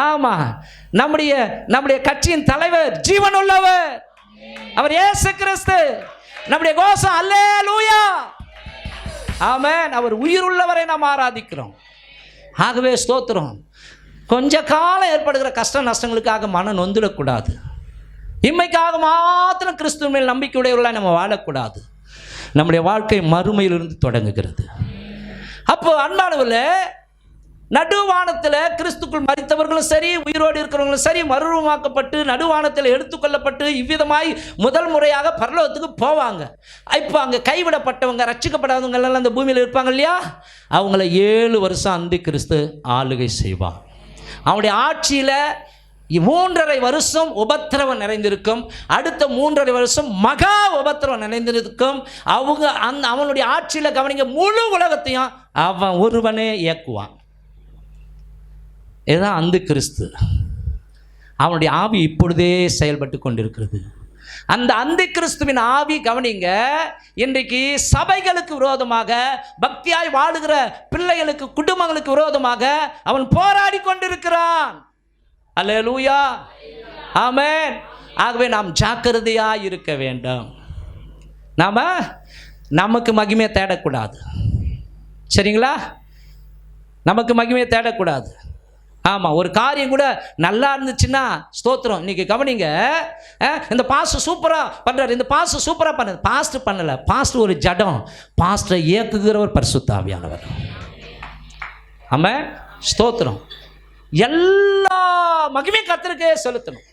ஆமா, நம்முடைய கட்சியின் தலைவர் ஜீவன் உள்ளவர், அவர் இயேசு கிறிஸ்து. நம்முடைய கோஷம் அல்லேலூயா. ஆமென், அவர் உயிர் உள்ளவரை நாம் ஆராதிக்கிறோம். ஆகவே ஸ்தோத்திரம். கொஞ்ச காலம் ஏற்படுகிற கஷ்ட நஷ்டங்களுக்காக மனம் நொந்துடக்கூடாது. இம்மைக்காக மாத்திரம் கிறிஸ்துவ மேல் நம்பிக்கையுடையவர்களாக நம்ம வாழக்கூடாது. நம்முடைய வாழ்க்கை மறுமையிலிருந்து தொடங்குகிறது. அப்போ அன்பானவர்களே, நடுவானத்தில் கிறிஸ்துக்குள் மரித்தவர்களும் சரி உயிரோடு இருக்கிறவங்களும் சரி மறுரூபமாக்கப்பட்டு நடுவானத்தில் எடுத்துக்கொள்ளப்பட்டு இவ்விதமாய் முதல் முறையாக பரலோகத்துக்கு போவாங்க. இப்போ அங்கே கைவிடப்பட்டவங்க ரட்சிக்கப்படாதவங்க எல்லாம் அந்த பூமியில் இருப்பாங்க இல்லையா, அவங்கள 7 வருஷம் அந்தி கிறிஸ்து ஆளுகை செய்வான். அவனுடைய ஆட்சியில் 3.5 வருஷம் உபத்திரவம் நிறைந்திருக்கும். அடுத்த 3.5 வருஷம் மகா உபத்திரவம் நிறைந்திருக்கும். அவனுடைய ஆட்சியில் கவனிங்க, முழு உலகத்தையும் அவன் ஒருவனே இயக்குவான். இதுதான் அந்து கிறிஸ்து. அவனுடைய ஆவி இப்பொழுதே செயல்பட்டு கொண்டிருக்கிறது. அந்த அந்தி கிறிஸ்துவின் ஆவி கவனிங்க, இன்றைக்கு சபைகளுக்கு விரோதமாக, பக்தியாய் வாழுகிற பிள்ளைகளுக்கு குடும்பங்களுக்கு விரோதமாக அவன் போராடி கொண்டிருக்கிறான். அல்லேலூயா, ஆமென். ஆகவே நாம் ஜாக்கிரதையாக இருக்க வேண்டும். நமக்கு மகிமையை தேடக்கூடாது. சரிங்களா? நமக்கு மகிமையை தேடக்கூடாது. ஆமாம், ஒரு காரியம் கூட நல்லா இருந்துச்சுன்னா ஸ்தோத்திரம். இன்றைக்கி கவனிங்க, இந்த பாஸ்டர் சூப்பராக பண்ணுறாரு, இந்த பாஸ்டர் சூப்பராக பண்ணது. பாஸ்டர் பண்ணலை, பாஸ்டர் ஒரு ஜடம், பாஸ்டரை இயக்குகிறவர் பரிசுத்த ஆவியானவர். ஆமாம், ஸ்தோத்திரம். எல்லா மகிமையும் கர்த்தருக்கே செலுத்தணும்.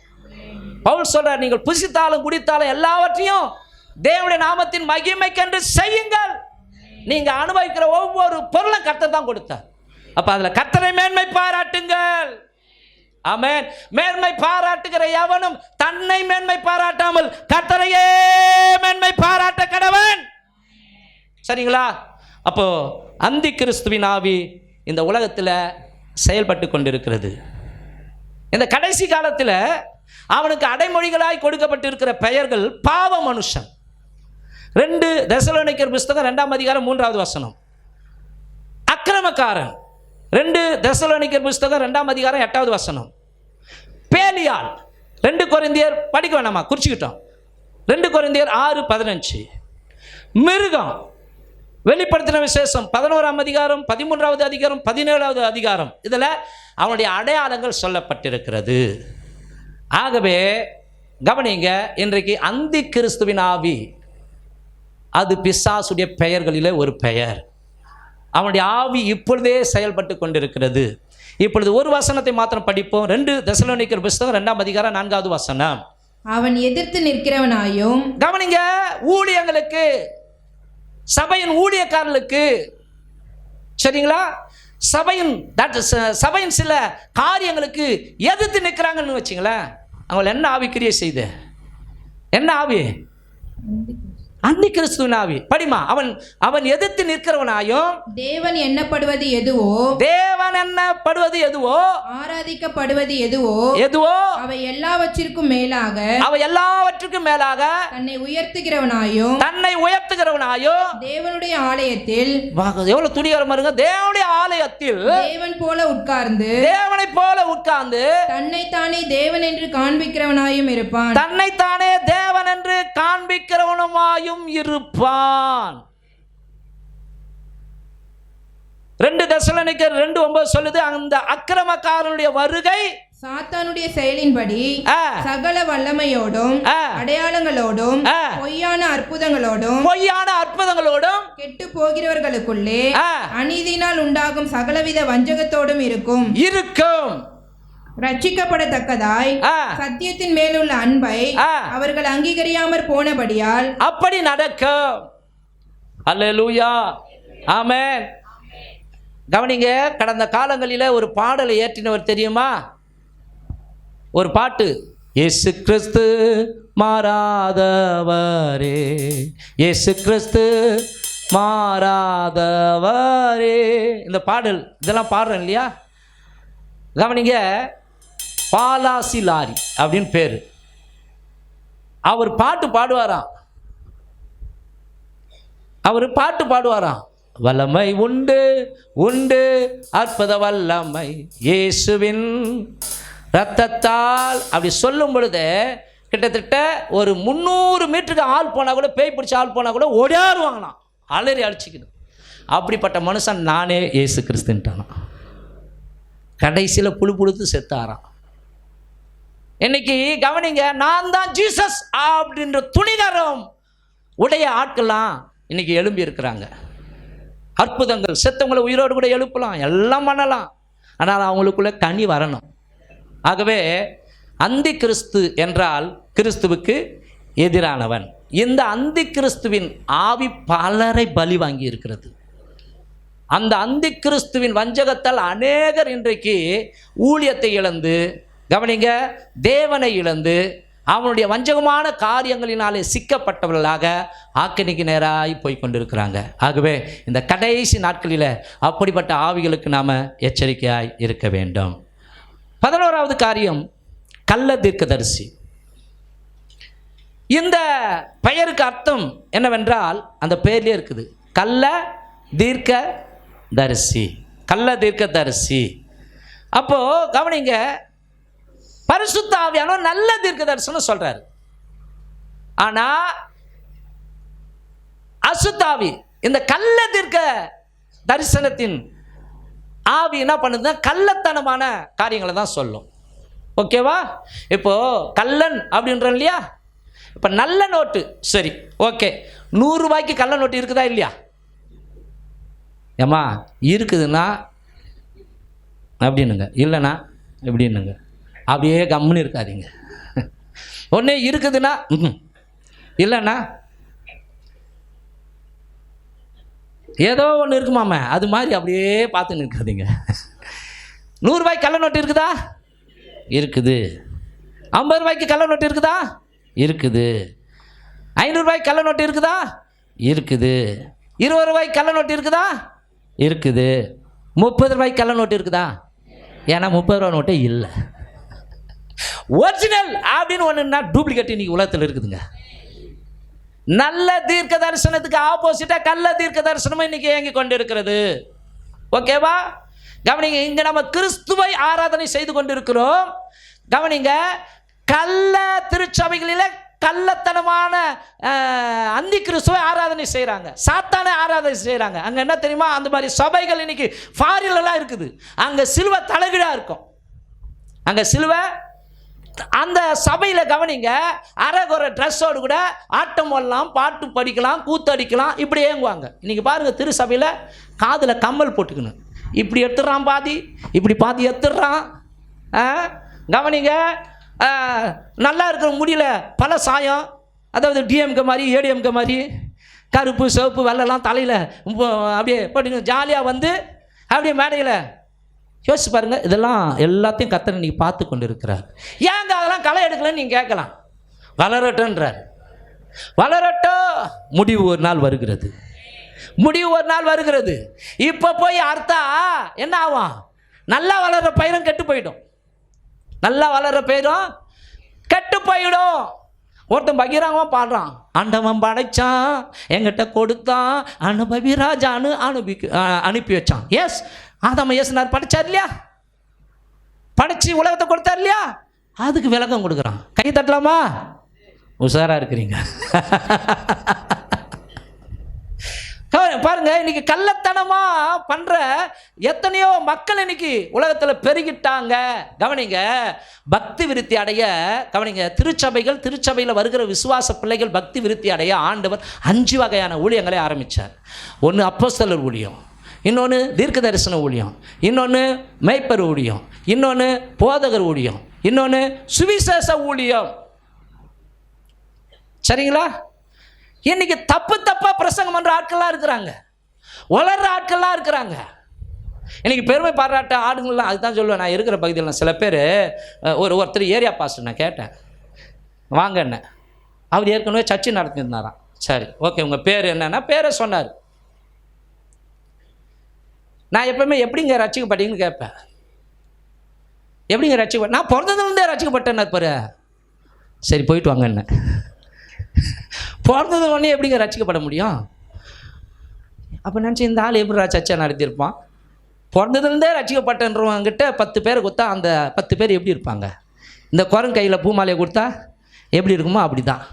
பவுல் சொல்றார், நீங்கள் புசித்தாலும் குடித்தாலும் எல்லாவற்றையும் தேவனுடைய நாமத்தின் மகிமைக்கென்று செய்யுங்கள். நீங்கள் அனுபவிக்கிற ஒவ்வொரு பொருளும் கர்த்தர் தான் கொடுத்தார். அப்போ அதில் கர்த்தரை மேன்மை பாராட்டுங்கள். ஆமென். மேன்மை பாராட்டுகிற எவனும் தன்னை மேன்மை பாராட்டாமல் கர்த்தரையே மேன்மை பாராட்ட கடவன். சரிங்களா? அப்போ அந்தி கிறிஸ்துவின் ஆவி இந்த உலகத்தில் செயல்பட்டு கொண்டிருக்கிறது. இந்த கடைசி காலத்தில் அவனுக்கு அடைமொழிகளாய் கொடுக்கப்பட்டிருக்கிற பெயர்கள் பாவ மனுஷன். 2 தெசலோனிக்கர் புஸ்தகம் 2ஆம் அதிகாரம் 3வது வசனம். அக்கிரமக்காரன் 2 தெசலோனிக்கர் புஸ்தகம் 2ஆம் அதிகாரம் 8வது வசனம். பேலியால் 2 கொரிந்தியர் படிக்க வேணாமா, குறிச்சிக்கிட்டோம். 2 கொரிந்தியர் 6:15. மிருகம் வெளிப்படுத்தின விசேஷம் 11ஆம் அதிகாரம் 13வது அதிகாரம் 17வது அதிகாரம். இதில் அவனுடைய அடையாளங்கள் சொல்லப்பட்டிருக்கிறது. ஆகவே கவனிங்க, இன்றைக்கு அந்தி கிறிஸ்துவின் ஆவி அது பிசாசுடைய பெயர்களிலே ஒரு பெயர். அவனுடைய ஆவி இப்பொழுதே செயல்பட்டு கொண்டிருக்கிறது. இப்பொழுது ஒரு வசனத்தை மாத்திரம் படிப்போம். 2 தெசலோனிக்கர் புஸ்தகம் 2ஆம் அதிகாரம் 4வது வசனம். அவன் எதிர்த்து நிற்கிறவனாயும், கவனிங்க, ஊழியங்களுக்கு, சபையின் ஊழியக்காரர்களுக்கு, சரிங்களா, சபையின் சில காரியங்களுக்கு எதிர்த்து நிற்கிறாங்கன்னு வச்சுங்களேன், அவங்களை என்ன ஆவி கிரியை செய்து, என்ன ஆவி? அந்தி கிறிஸ்துவின் ஆவி. படிமா. அவன் எதிர்த்து நிற்கிறவனாயும், தேவன் எண்ணப்படுவது எதுவோ, தேவன் எண்ணப்படுவது எதுவோ, ஆராதிக்கப்படுவது எதுவோ, அவை எல்லாவற்றிற்கும் மேலாக தன்னை உயர்த்துகிறவனாயும், தேவனுடைய ஆலயத்தில், எவ்வளவு துணிகரம் பாருங்க, தேவனுடைய ஆலயத்தில் தேவனை போல உட்கார்ந்து தன்னைத்தானே தேவன் என்று காண்பிக்கிறவனாயும் இருப்பான். தன்னைத்தானே தேவன் என்று காண்பிக்கிறவனுமாயும் இருப்பான். 2 தெசலோனிக்கர் 2:9 சொல்லுது, அந்த அக்கிரமக்காரனுடைய வருகை சாத்தானுடைய செயலின்படி சகல வல்லமையோடும் அடையாளங்களோடும் பொய்யான அற்புதங்களோடும் கெட்டு போகிறவர்களுக்குள்ளே அநீதியினால் உண்டாகும் சகலவித வஞ்சகத்தோடும் இருக்கும். ரட்சிக்கப்படத்தக்கதாய் சத்தியத்தின் மேலுள்ள அன்பை அவர்கள் அங்கீகரியாமற் போனபடியால் அப்படி நடக்கும். அல்லேலூயா, ஆமென். கவனிங்க, கடந்த காலங்களில் ஒரு பாடலை ஏற்றினவர் தெரியுமா? ஒரு பாட்டு, இயேசு கிறிஸ்து மாறாதவரே, இயேசு கிறிஸ்து மாறாதவரே. இந்த பாடல் இதெல்லாம் பாடுறேன் இல்லையா? கவனிங்க, பாலாசி லாரி அப்படின்னு பேர். அவர் பாட்டு பாடுவாராம். வல்லமை உண்டு உண்டு அற்புத வல்லமை இயேசுவின் இரத்தத்தால். அப்படி சொல்லும் பொழுது கிட்டத்தட்ட ஒரு 300 மீட்டருக்கு ஆள் போனால் கூட, பேய் பிடிச்ச ஆள் போனால் கூட ஓடியாருவாங்களாம், அலறி அடிச்சுக்கணும். அப்படிப்பட்ட மனுஷன் நானே இயேசு கிறிஸ்துன்ட்டானா. கடைசியில் புழுத்து செத்தாராம். இன்னைக்கு கவனிங்க, நான் தான் ஜீசஸ் அப்படின்ற துணிகரம் உடைய ஆட்கள்லாம் இன்னைக்கு எழும்பி இருக்கிறாங்க. அற்புதங்கள், செத்தவங்களை உயிரோடு கூட எழுப்பலாம், எல்லாம் பண்ணலாம். ஆனால் அவங்களுக்குள்ள கனி வரணும். ஆகவே அந்தி கிறிஸ்து என்றால் கிறிஸ்துவுக்கு எதிரானவன். இந்த அந்தி கிறிஸ்துவின் ஆவி பலரை பலி வாங்கி இருக்கிறது. அந்த அந்தி கிறிஸ்துவின் வஞ்சகத்தால் அநேகர் இன்றைக்கு ஊழியத்தை இழந்து, கவனிங்க, தேவனை இழந்து அவனுடைய வஞ்சகமான காரியங்களினாலே சிக்கப்பட்டவர்களாக ஆக்கினிக்கு நேராகி போய் கொண்டிருக்கிறாங்க. ஆகவே இந்த கடைசி நாட்களில் அப்படிப்பட்ட ஆவிகளுக்கு நாம் எச்சரிக்கையாய் இருக்க வேண்டும். 11வது காரியம், கள்ள தீர்க்கதரிசி. இந்த பெயருக்கு அர்த்தம் என்னவென்றால் அந்த பெயர்லேயே இருக்குது, கள்ள தீர்க்கதரிசி. கள்ள தீர்க்கதரிசி. அப்போ கவனிங்க, பரிசுத்த ஆவியானவர் நல்ல தீர்க்க தரிசனம் சொல்றாரு. ஆனா அசுத்தாவி, இந்த கள்ள தீர்க்க தரிசனத்தின் ஆவி என்ன பண்ணுதுன்னா கள்ளத்தனமான காரியங்களை தான் சொல்லும். ஓகேவா? இப்போ கள்ளன் அப்படின்றோம் இல்லையா? இப்போ நல்ல நோட்டு, சரி ஓகே, 100 ரூபாய்க்கு கள்ள நோட்டு இருக்குதா இல்லையா? ஏம்மா இருக்குதுன்னா அப்படின்னுங்க, இல்லைண்ணா எப்படின்னுங்க. அப்படியே கம்முன்னு இருக்காதீங்க. ஒன்று இருக்குதுன்னா இல்லைண்ணா ஏதோ ஒன்று இருக்குமாம, அது மாதிரி அப்படியே பார்த்துன்னு இருக்காதீங்க. 100 ரூபாய்க்கு கள்ள நோட்டு இருக்குதா? இருக்குது. 50 ரூபாய்க்கு கள்ள நோட்டு இருக்குதா? இருக்குது. 500 ரூபாய்க்கு கள்ள நோட்டு இருக்குதா? இருக்குது. 20 ரூபாய்க்கு கள்ள நோட்டு இருக்குதா? இருக்குது. 30 ரூபாய்க்கு கள்ள நோட்டு இருக்குதா? ஏன்னா 30 ரூபா நோட்டே இல்லை. ஒரிஜினல் அப்படின்னு ஒன்றுன்னா டூப்ளிகேட் இன்னைக்கு உலகத்தில் இருக்குதுங்க. நல்ல தீர்க்க தரிசனத்துக்கு ஆப்போசிட்டாக கள்ள தீர்க்க தரிசனமும் இன்னைக்கு இயங்கி கொண்டு இருக்கிறது. ஓகேவா? கவனிங்க, இங்கே நம்ம கிறிஸ்துவை ஆராதனை செய்து கொண்டிருக்கிறோம். கவனிங்க, கள்ள திருச்சபைகளில் கள்ளத்தனமான அந்தி கிறிஸ்துவை ஆராதனை செய்கிறாங்க, சாத்தானை ஆராதனை செய்கிறாங்க. அங்கே என்ன தெரியுமா, அந்த மாதிரி சபைகள் இன்னைக்கு ஃபாரின்லாம் இருக்குது. அங்கே சிலுவை தலைகீழாக இருக்கும். அங்கே சிலுவை, அந்த சபையில் கவனிங்க, அரைகுறை ட்ரெஸ்ஸோடு கூட ஆட்டம் போடலாம், பாட்டு படிக்கலாம், கூத்தடிக்கலாம், இப்படி ஏங்குவாங்க. இன்றைக்கி பாருங்கள், திரு சபையில் காதில் கம்மல் போட்டுக்கணும், இப்படி எடுத்துடுறான் பாதி, இப்படி பாதி எடுத்துடுறான். கவனிங்க, நல்லா இருக்கிற முடியல பல சாயம், அதாவது டிஎம்கே மாதிரி ஏடிஎம்கே மாதிரி கருப்பு சிவப்பு வெள்ளெல்லாம் தலையில் அப்படியே போட்டு ஜாலியாக வந்து அப்படியே மேடையில் யோசிச்சு பாருங்க. இதெல்லாம் எல்லாத்தையும் கர்த்தர் இன்னைக்கு பார்த்து கொண்டு இருக்கிறார். ஏங்க அதெல்லாம் களை எடுக்கலன்னு நீங்கள் கேட்கலாம். வளரட்டுன்றார். வளரட்டும், முடிவு ஒரு நாள் வருகிறது. முடிவு ஒரு நாள் வருகிறது. இப்போ போய் அர்த்தா என்ன ஆகும்? நல்லா வளர்கிற பயிரும் கெட்டு போயிடும். நல்லா வளர்கிற பயிரும் கெட்டு போயிடும். ஒருத்தன் பகிராங்கமாக பாடுறான், ஆண்டவன் படைச்சான், என்கிட்ட கொடுத்தான், அனுபவி ராஜான்னு அனுப்பி வச்சான். எஸ், ஆதாம இயேசுனார் படைச்சார் இல்லையா? படைச்சி உலகத்தை கொடுத்தார் இல்லையா? அதுக்கு விளக்கம் கொடுக்குறான். கை தட்டலாமா? உஷாரா இருக்கிறீங்க. பாருங்க, இன்னைக்கு கள்ளத்தனமா பண்ற எத்தனையோ மக்கள் இன்னைக்கு உலகத்தில் பெருகிட்டாங்க. கவனிங்க, பக்தி விருத்தி அடைய, கவனிங்க, திருச்சபையில் வருகிற விசுவாச பிள்ளைகள் பக்தி விருத்தி அடைய ஆண்டவர் 5 வகையான ஊழியங்களை ஆரம்பித்தார். ஒன்று அப்போஸ்தலர் ஊழியம், இன்னொன்று தீர்க்க தரிசன ஊழியம், இன்னொன்று மேய்ப்பர் ஊழியம், இன்னொன்று போதகர் ஊழியம், இன்னொன்று சுவிசேஷ ஊழியம். சரிங்களா? இன்னைக்கு தப்பா பிரசங்கம் பண்ற ஆட்கள்லாம் இருக்கிறாங்க, வளர்ற ஆட்கள்லாம் இருக்கிறாங்க. இன்றைக்கி பெருமை பாராட்ட ஆடுங்கள்லாம் அதுதான் சொல்லுவேன். நான் இருக்கிற பகுதியில் சில பேர் ஒருத்தர் ஏரியா பாஸ்டர் நான் கேட்டேன், வாங்க என்ன, அவர் ஏற்கனவே சர்ச்சை நடத்திருந்தாராம். சரி ஓகே, உங்கள் பேர் என்னன்னா பேரை சொன்னார். நான் எப்பவுமே எப்படிங்க ரட்சிக்கப்பட்டீங்கன்னு கேட்பேன். எப்படிங்க ரட்சிக்கப்பட்ட? நான் பிறந்ததுலேருந்தே ரட்சிக்கப்பட்டேன்னு இருப்பார். சரி போயிட்டு வாங்க என்ன, பிறந்தது உடனே எப்படிங்க ரட்சிக்கப்பட முடியும்? அப்போ நினச்சி இந்த ஆள் எப்படி சர்ச்சை நடத்தியிருப்பான்? பிறந்ததுலேருந்தே ரட்சிக்கப்பட்டன்றவங்கிட்ட 10 பேரை கொடுத்தா அந்த 10 பேர் எப்படி இருப்பாங்க? இந்த குரங்கு கையில் பூமாலையை கொடுத்தா எப்படி இருக்குமோ அப்படி தான்.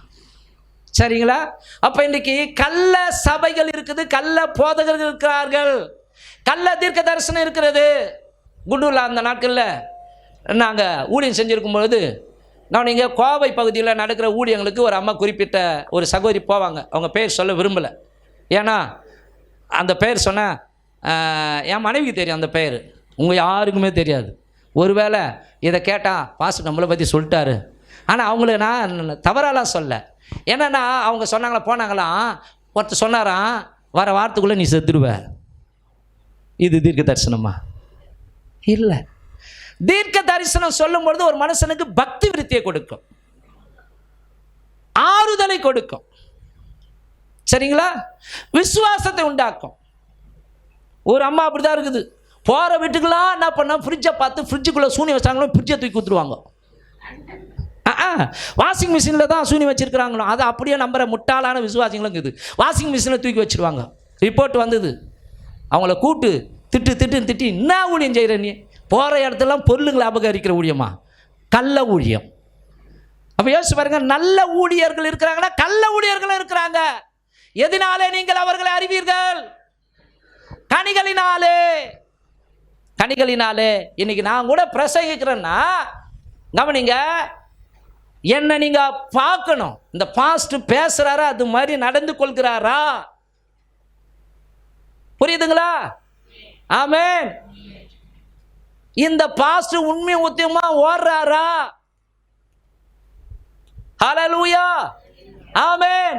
சரிங்களா? அப்போ இன்றைக்கி கள்ள சபைகள் இருக்குது, கள்ள போதகர்கள் இருக்கிறார்கள், கள்ள தீர்க்க தரிசனம் இருக்கிறது. குண்டூரில் அந்த நாட்களில் நாங்கள் ஊழியம் செஞ்சுருக்கும் பொழுது நான் இங்கே கோவை பகுதியில் நடக்கிற ஊழியங்களுக்கு ஒரு அம்மா குறிப்பிட்ட ஒரு சகோதரி போவாங்க. அவங்க பேர் சொல்ல விரும்பலை, ஏன்னா அந்த பெயர் சொன்னால் என் மனைவிக்கு தெரியும் அந்த பெயர், உங்கள் யாருக்குமே தெரியாது. ஒருவேளை இதை கேட்டால் பாஸ்டர் நம்மளை பற்றி சொல்லிட்டாரு. ஆனால் அவங்களுக்கு நான் தவறாலாம் சொல்ல, என்னென்னா அவங்க சொன்னாங்களா போனாங்களாம், ஒருத்தர் சொன்னாராம் வர வாரத்துக்குள்ளே நீ செத்துடுவ. இது தீர்க்க தரிசனமா? இல்லை. தீர்க்க தரிசனம் சொல்லும் பொழுது ஒரு மனுஷனுக்கு பக்தி விருத்தியை கொடுக்கும், ஆறுதலை கொடுக்கும், சரிங்களா, விசுவாசத்தை உண்டாக்கும். ஒரு அம்மா அப்படிதான் இருக்குது, போகிற வீட்டுக்கெல்லாம் என்ன பண்ண, ஃப்ரிட்ஜை பார்த்து ஃப்ரிட்ஜுக்குள்ளே சூனி வச்சாங்களோ ஃப்ரிட்ஜை தூக்கி கொடுத்துருவாங்க. வாஷிங் மிஷினில் தான் சூனி வச்சுருக்கிறாங்களோ, அதை அப்படியே நம்புற முட்டாளான விசுவாசிகளும் இருக்குது. வாஷிங் மிஷினில் தூக்கி வச்சுருவாங்க. ரிப்போர்ட் வந்தது, அவங்கள கூட்டு திட்டு என்ன ஊழியம் செய்கிற நீ, போகிற இடத்துலாம் பொருளுங்களை அபகரிக்கிற ஊழியமா? கள்ள ஊழியம். அப்போ யோசிச்சு பாருங்க, நல்ல ஊழியர்கள் இருக்கிறாங்கன்னா கள்ள ஊழியர்களும் இருக்கிறாங்க. எதனாலே நீங்கள் அவர்களை அறிவீர்கள்? கனிகளினாலே. கனிகளினாலே. இன்னைக்கு நான் கூட பிரசங்கிக்கிறேன்னா கவனிங்க, என்ன நீங்க பார்க்கணும், இந்த பாஸ்ட் பேசுறாரா அது மாதிரி நடந்து கொள்கிறாரா? புரியுதுங்களா? ஆமென். இந்த பாஸ்ட் உண்மை உத்தியமா ஓடுறாரா? ஹல்லேலூயா, ஆமென்.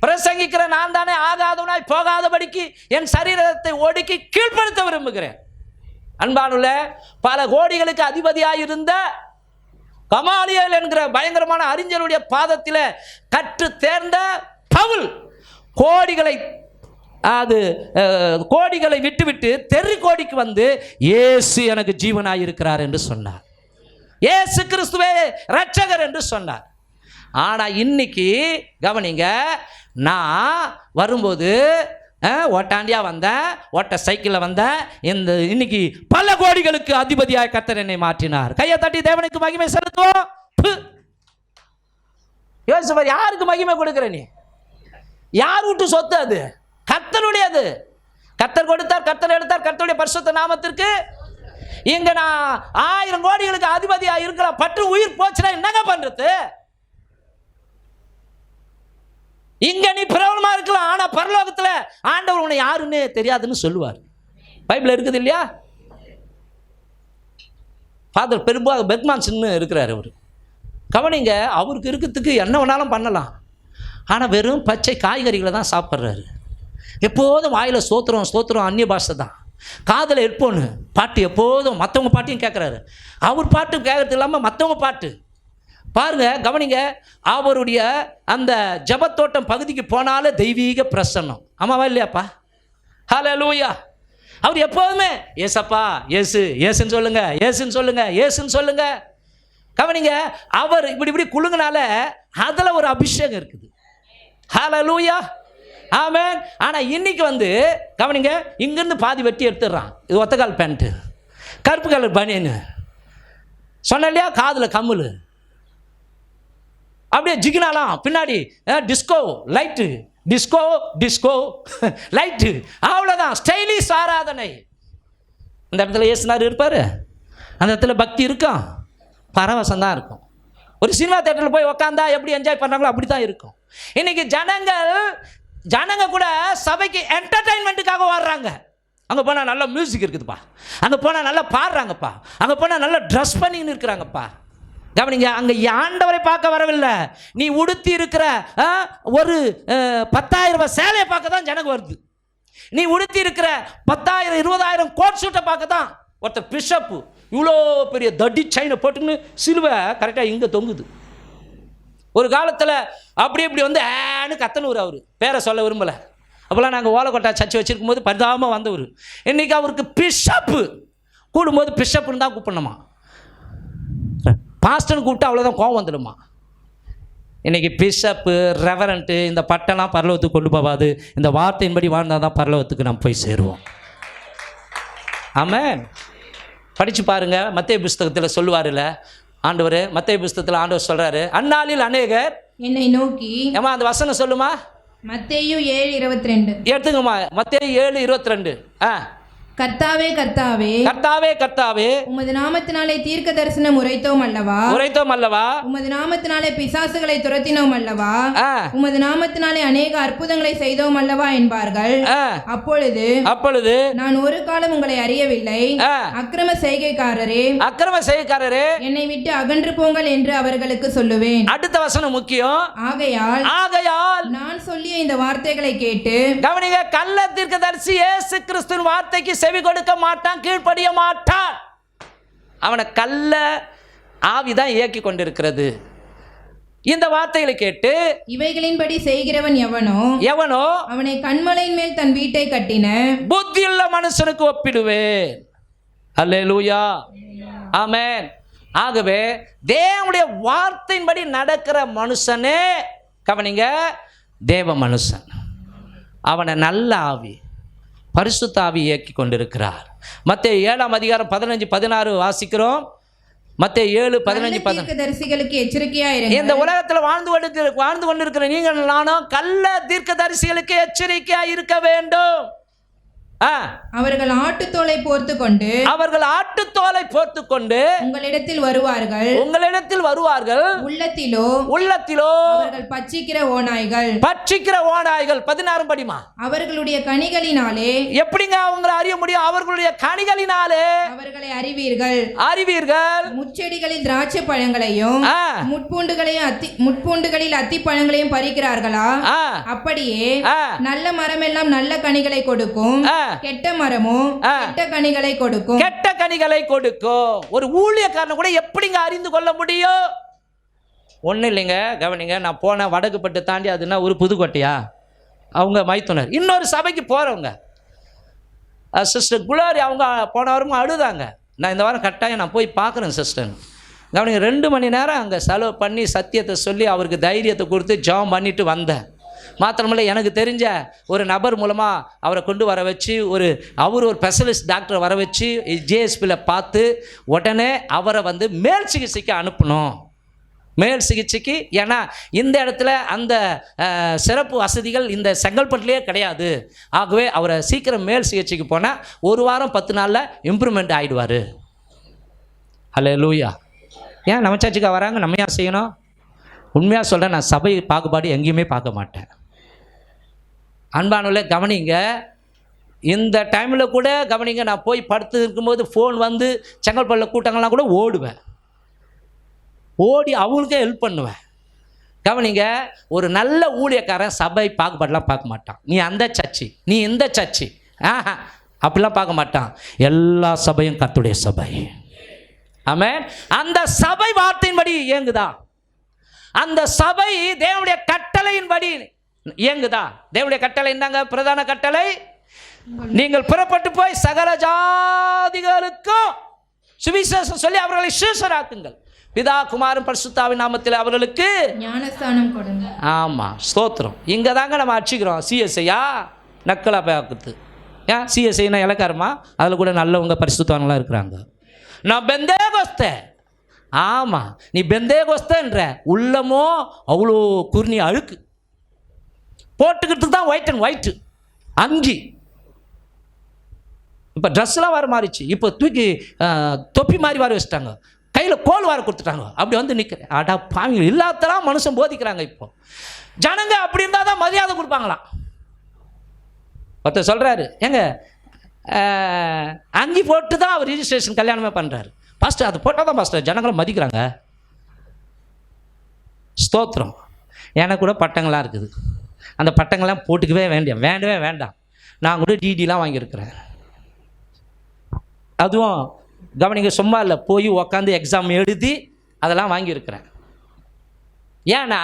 பிரசங்கிக்கிற நான் தானே ஆகாதவனாய் போகாதபடிக்கு என் சரீரத்தை ஒடுக்கி கீழ்ப்படுத்த விரும்புகிறேன். அன்பானுள்ள, பல கோடிகளுக்கு அதிபதியாக இருந்த கமாலியல் என்கிற பயங்கரமான அறிஞருடைய பாதத்தில் கற்று தேர்ந்த பவுல் கோடிகளை விட்டுவிட்டு தெரு கோடிக்கு வந்து இயேசு எனக்கு ஜீவனாய் இருக்கிறார் என்று சொன்னார். இயேசு கிறிஸ்துவே இரட்சகர் என்று சொன்னார். ஆனால் இன்னைக்கு கவனிங்க, நான் வரும்போது ஓட்டாண்டியாக வந்தேன், ஓட்ட சைக்கிளில் வந்தேன். இன்னைக்கு பல கோடிகளுக்கு அதிபதியாக கர்த்தர் என்னை மாற்றினார். கையை தட்டி தேவனுக்கு மகிமை செலுத்துவோம். யோசிச்சு, யாருக்கு மகிமை கொடுக்குற நீ? யார் விட்டு சொத்து? அது கர்த்தருடையது. கர்த்தர் கொடுத்தார், கர்த்தர் எடுத்தார். கர்த்தருடைய பரிசுத்த நாமத்திற்கு. இங்க நான் 1000 கோடிகளுக்கு அதிபதியாக இருக்கலாம், பற்று உயிர் போச்சுன்னா என்னங்க பண்றது? இங்க நீ பிரபலமா இருக்கலாம், ஆனா பரலோகத்தில் ஆண்டவர் உன்னை யாருன்னு தெரியாதுன்னு சொல்லுவார். பைபிள் இருக்குது இல்லையா? ஃபாதர் பெரும்பாக பெக்மான்ஸ்ன்னு இருக்கிறார் அவர். கவனிங்க, அவருக்கு இருக்கிறதுக்கு என்ன வேணாலும் பண்ணலாம், ஆனால் வெறும் பச்சை காய்கறிகளை தான் சாப்பிட்றாரு. எப்போதும் வாயில் ஸ்தோத்திரம் அந்நிய பாஷை தான். காதில் ஹெட்ஃபோனு பாட்டு, எப்போதும் மற்றவங்க பாட்டையும் கேட்குறாரு. அவர் பாட்டு கேட்கறது இல்லாமல் மற்றவங்க பாட்டு. பாருங்க, கவனிங்க, அவருடைய அந்த ஜபத்தோட்டம் பகுதிக்கு போனாலே தெய்வீக பிரசன்னம். ஆமாவா இல்லையாப்பா? ஹல்லேலூயா. அவர் எப்போதுமே ஏசப்பா, ஏசுன்னு சொல்லுங்க, ஏசுன்னு சொல்லுங்க, ஏசுன்னு சொல்லுங்க. கவனிங்க, அவர் இப்படி குலுங்கினால அதில் ஒரு அபிஷேகம் இருக்குது. ஹல்லேலூயா, ஆமென். ஆனால் இன்னைக்கு வந்து கவனிங்க, இங்கிருந்து பாதி வெட்டி எடுத்துடுறான். இது ஒத்தக்கால் பேண்ட்டு, கருப்பு கலர் பனியனு, சொன்ன இல்லையா, காதில் கம்மல், அப்படியே ஜிகினாலாம் பின்னாடி டிஸ்கோ லைட்டு, டிஸ்கோ லைட்டு, அவ்வளோதான். ஸ்டைலிஷ் ஆராதனை. அந்த இடத்துல இயேசுனார் இருப்பார், அந்த இடத்துல பக்தி இருக்கும், பரவசம் தான் இருக்கும். ஒரு சினிமா தேட்டரில் போய் உக்காந்தா எப்படி என்ஜாய் பண்ணுறாங்களோ அப்படி தான் இருக்கும். இன்னைக்கு ஜனங்க கூட சபைக்கு என்டர்டைன்மெண்ட்டுக்காக வர்றாங்க. அங்கே போனால் நல்ல மியூசிக் இருக்குதுப்பா, அங்கே போனால் நல்லா பாடுறாங்கப்பா, அங்கே போனால் நல்லா ட்ரெஸ் பண்ணின்னு இருக்கிறாங்கப்பா. கவனிங்க, அங்கே ஆண்டவரை பார்க்க வரவில்லை, நீ உடுத்தி இருக்கிற ஒரு 10,000 ரூபாய் சேலையை பார்க்க தான் ஜனங்க வருது. நீ உடுத்தி இருக்கிற 10,000 20,000 கோட் சூட்டை பார்க்க தான் ஒருத்தர் பிஷப்பு இவ்வளோ பெரிய தடி செயினை போட்டுன்னு சிலுவை கரெக்டாக இங்கே தொங்குது. ஒரு காலத்தில் அப்படி இப்படி வந்து ஏன்னு கத்தனூர், அவர் பேரை சொல்ல விரும்பலை. அப்போல்லாம் நாங்கள் ஓலக்கொட்டா சர்ச்சை வச்சுருக்கும் போது பரிதாபமாக வந்தவர். இன்றைக்கி அவருக்கு பிஷப்பு, கூடும்போது பிஷப்புன்னு தான் கூப்பிடணுமா, பாஸ்டர்னு கூப்பிட்டு அவ்வளோதான் கோவம் வந்துடுமா. இன்றைக்கி பிஷப்பு ரெவரண்ட்டு இந்த பட்டெல்லாம் பரலோகத்துக்கு கொண்டு போகாது. இந்த வார்த்தையின்படி வாழ்ந்தால் தான் பரலோகத்துக்கு நம்ம போய் சேருவோம். ஆமென். படித்து பாருங்கள், மத்தேயு புஸ்தகத்தில் சொல்லுவார்ல ஆண்டவர். மத்தேயு புஸ்தகத்தில் ஆண்டவர் சொல்கிறாரு, அந்நாளில் அநேகர் என்னை நோக்கி. ஏமா அந்த வசனம் சொல்லுமா? மத்தேயு 7:22 எடுத்துங்கம்மா. மத்தேயு 7:22. கர்த்தாவே கர்த்தாவே கர்த்தாவே கர்த்தாவே உமது நாமத்தினாலே தீர்க்க தரிசனம் உரைத்தோம் அல்லவா, உமது நாமத்தினாலே பிசாசுகளை துரத்தினோம் அல்லவா, உமது நாமத்தினாலே அநேக அற்புதங்களை செய்தோம் அல்லவா என்பார்கள். அப்பொழுது நான் ஒரு காலம் உங்களை அறியவில்லை, அக்கிரம செய்கைக்காரரே என்னை விட்டு அகன்று போங்கள் என்று அவர்களுக்கு சொல்லுவேன். அடுத்த வசனம் முக்கியம். ஆகையால் நான் சொல்லிய இந்த வார்த்தைகளை கேட்டு கவனிங்க. கள்ள தீர்க்கதரிசி இயேசு கிறிஸ்துவின் வார்த்தைக்கு செவி கொடுக்க மாட்டான், கீழ்ப்படிய மாட்டான். அவனை கள்ள ஆவிதான் இயக்கி கொண்டிருக்கிறது. இந்த வார்த்தைகளை கேட்டு இவைகளின்படி செய்கிறவன் எவனோ அவனை கன்மலையின் மேல் தன் வீட்டை கட்டின புத்தியுள்ள மனுஷனுக்கு ஒப்பிடுவேன். அல்லேலூயா, ஆமென். ஆகவே தேவனுடைய வார்த்தையின்படி நடக்கிற மனுஷனே கவனிங்க தேவ மனுஷன். அவனை நல்ல ஆவி பரிசுத்த ஆவி இயக்கி கொண்டிருக்கிறார். மத்தேயு 7:15-16 வாசிக்கிறோம். மத்தேயு 7:15-16. தரிசிகளுக்கு எச்சரிக்கையா இருங்க. இந்த உலகத்தில் வாழ்ந்து கொண்டிருக்கிற நீங்கள் நானும் கள்ள தீர்க்கதரிசிகளுக்கு எச்சரிக்கையா இருக்க வேண்டும். அவர்கள் ஆட்டுத்தோலை போர்த்து கொண்டு உங்களிடத்தில் வருவார்கள். உள்ளத்திலோ அவர்கள் பட்சிக்கிற ஓநாய்கள். 16 படிமா. அவர்களுடைய கனிகளினாலே எப்படிங்க அவங்களை அறிய முடியும்? அவர்களுடைய கனிகளினாலே அவர்களை அறிவீர்கள். முச்செடிகளில் திராட்சை பழங்களையும் முட்பூண்டுகளில் அத்திப்பழங்களையும் பறிக்கிறார்களா? அப்படியே நல்ல மரமெல்லாம் நல்ல கனிகளை கொடுக்கும், கெட்ட மரமும் கெட்ட கனிகளை கொடுக்கும். ஒரு ஊழியக்காரனை கூட எப்படிங்க அறிந்து கொள்ள முடியும்? ஒன்றும் இல்லைங்க, கவனிங்க. நான் போன வடக்குப்பட்டு தாண்டி அதுனா ஒரு புதுக்கோட்டையா, அவங்க மைத்துனர் இன்னொரு சபைக்கு போகிறவங்க சிஸ்டர் குளாரி, அவங்க போன வாரமும் அழுதாங்க. நான் இந்த வாரம் கட்டாயம் நான் போய் பார்க்குறேன் சிஸ்டர். கவனிங்க, 2 மணி நேரம் அங்கே செலவு பண்ணி சத்தியத்தை சொல்லி அவருக்கு தைரியத்தை கொடுத்து ஜெபம் பண்ணிட்டு வந்தேன். மாத்திரமில்லை, எனக்கு தெரிஞ்ச ஒரு நபர் மூலமாக அவரை கொண்டு வர வச்சு அவர் ஒரு ஸ்பெஷலிஸ்ட் டாக்டரை வர வச்சு ஜேஎஸ்பியில் பார்த்து உடனே அவரை மேல் சிகிச்சைக்கு அனுப்பணும். மேல் சிகிச்சைக்கு, ஏன்னா இந்த இடத்துல அந்த சிறப்பு வசதிகள் இந்த செங்கல்பட்டுலேயே கிடையாது. ஆகவே அவரை சீக்கிரம் மேல் சிகிச்சைக்கு போனால் 1 வாரம் 10 நாளில் இம்ப்ரூவ்மெண்ட் ஆகிடுவார். அல்லேலூயா. ஏன் நம்ம சர்ச்சுக்கு வராங்க, நம்ம ஏன் செய்யணும்? உண்மையாக சொல்கிறேன், நான் சபை பாகுபாடு எங்கேயுமே பார்க்க மாட்டேன். அன்பானவர்களே கவனிங்க, இந்த டைமில் கூட கவனிங்க, நான் போய் படுத்து இருக்கும்போது ஃபோன் செங்கல்பட்டில் கூட்டங்கள்லாம் கூட ஓடி அவங்களுக்கே ஹெல்ப் பண்ணுவேன். கவனிங்க, ஒரு நல்ல ஊழியக்காரன் சபை பாகுபாடெலாம் பார்க்க மாட்டான். நீ அந்த சர்ச்சு, நீ இந்த சர்ச்சு, அப்படிலாம் பார்க்க மாட்டான். எல்லா சபையும் கர்த்தருடைய சபை. ஆமென். அந்த சபை வார்த்தையின்படி இயங்குதா? அந்த சபை தேவனுடைய கட்டளையின்படி இயங்குதா? தேவனுடைய கட்டளை என்னங்க? பிரதான கட்டளை, நீங்கள் புறப்பட்டு போய் சகல ஜாதிகளுக்கும் சுவிசேஷம் சொல்லி அவர்களை சீஷராக்குங்கள், பிதா குமாரன் பரிசுத்தாவின் நாமத்தில் அவர்களுக்கு ஞானஸ்நானம் கொடுங்க. ஆமாம், ஸ்தோத்திரம். இங்கே தாங்க நம்ம அடிச்சுக்கிறோம். சிஎஸ்ஐயா நக்கலா பார்க்குது. ஏன் சிஎஸ்ஐனா இலக்காரமா? அதில் கூட நல்லவங்க பரிசுத்தவான்களாம் இருக்கிறாங்க. நான் பெந்தேகோஸ்தே. ஆமாம், நீ பெந்தேகோஸ்தேன்ற உள்ளமோ அவ்வளோ குர்ணி அழுக்கு போட்டுக்கிறதுக்கு தான் ஒயிட்டு அங்கி. இப்போ ட்ரெஸ்லாம் வர மாறிச்சு. இப்போ தூக்கி தொப்பி மாதிரி வர வச்சுட்டாங்க, கையில் கோல் வார கொடுத்துட்டாங்க. அப்படி நிற்கிறேன். அடா பாவீங்க, இல்லாதெல்லாம் மனுஷன் போதிக்கிறாங்க. இப்போ ஜனங்க அப்படி இருந்தால் தான் மரியாதை கொடுப்பாங்களாம். ஒருத்தர் சொல்கிறாரு, ஏங்க அங்கி போட்டு தான் அவர் ரிஜிஸ்ட்ரேஷன் கல்யாணமே பண்ணுறாரு. பாஸ்டர் அது போட்டால் தான் பாஸ்டர் ஜனங்களை மதிக்கிறாங்க. ஸ்தோத்திரம். எனக்கு கூட பட்டங்களாக இருக்குது. அந்த பட்டங்கள்லாம் போட்டுக்கவே வேண்டவே வேண்டாம். நான் கூட டிடிலாம் வாங்கியிருக்கிறேன். அதுவும் கவனிங்க, சும்மா இல்லை, போய் உக்காந்து எக்ஸாம் எழுதி அதெல்லாம் வாங்கியிருக்கிறேன். ஏன்னா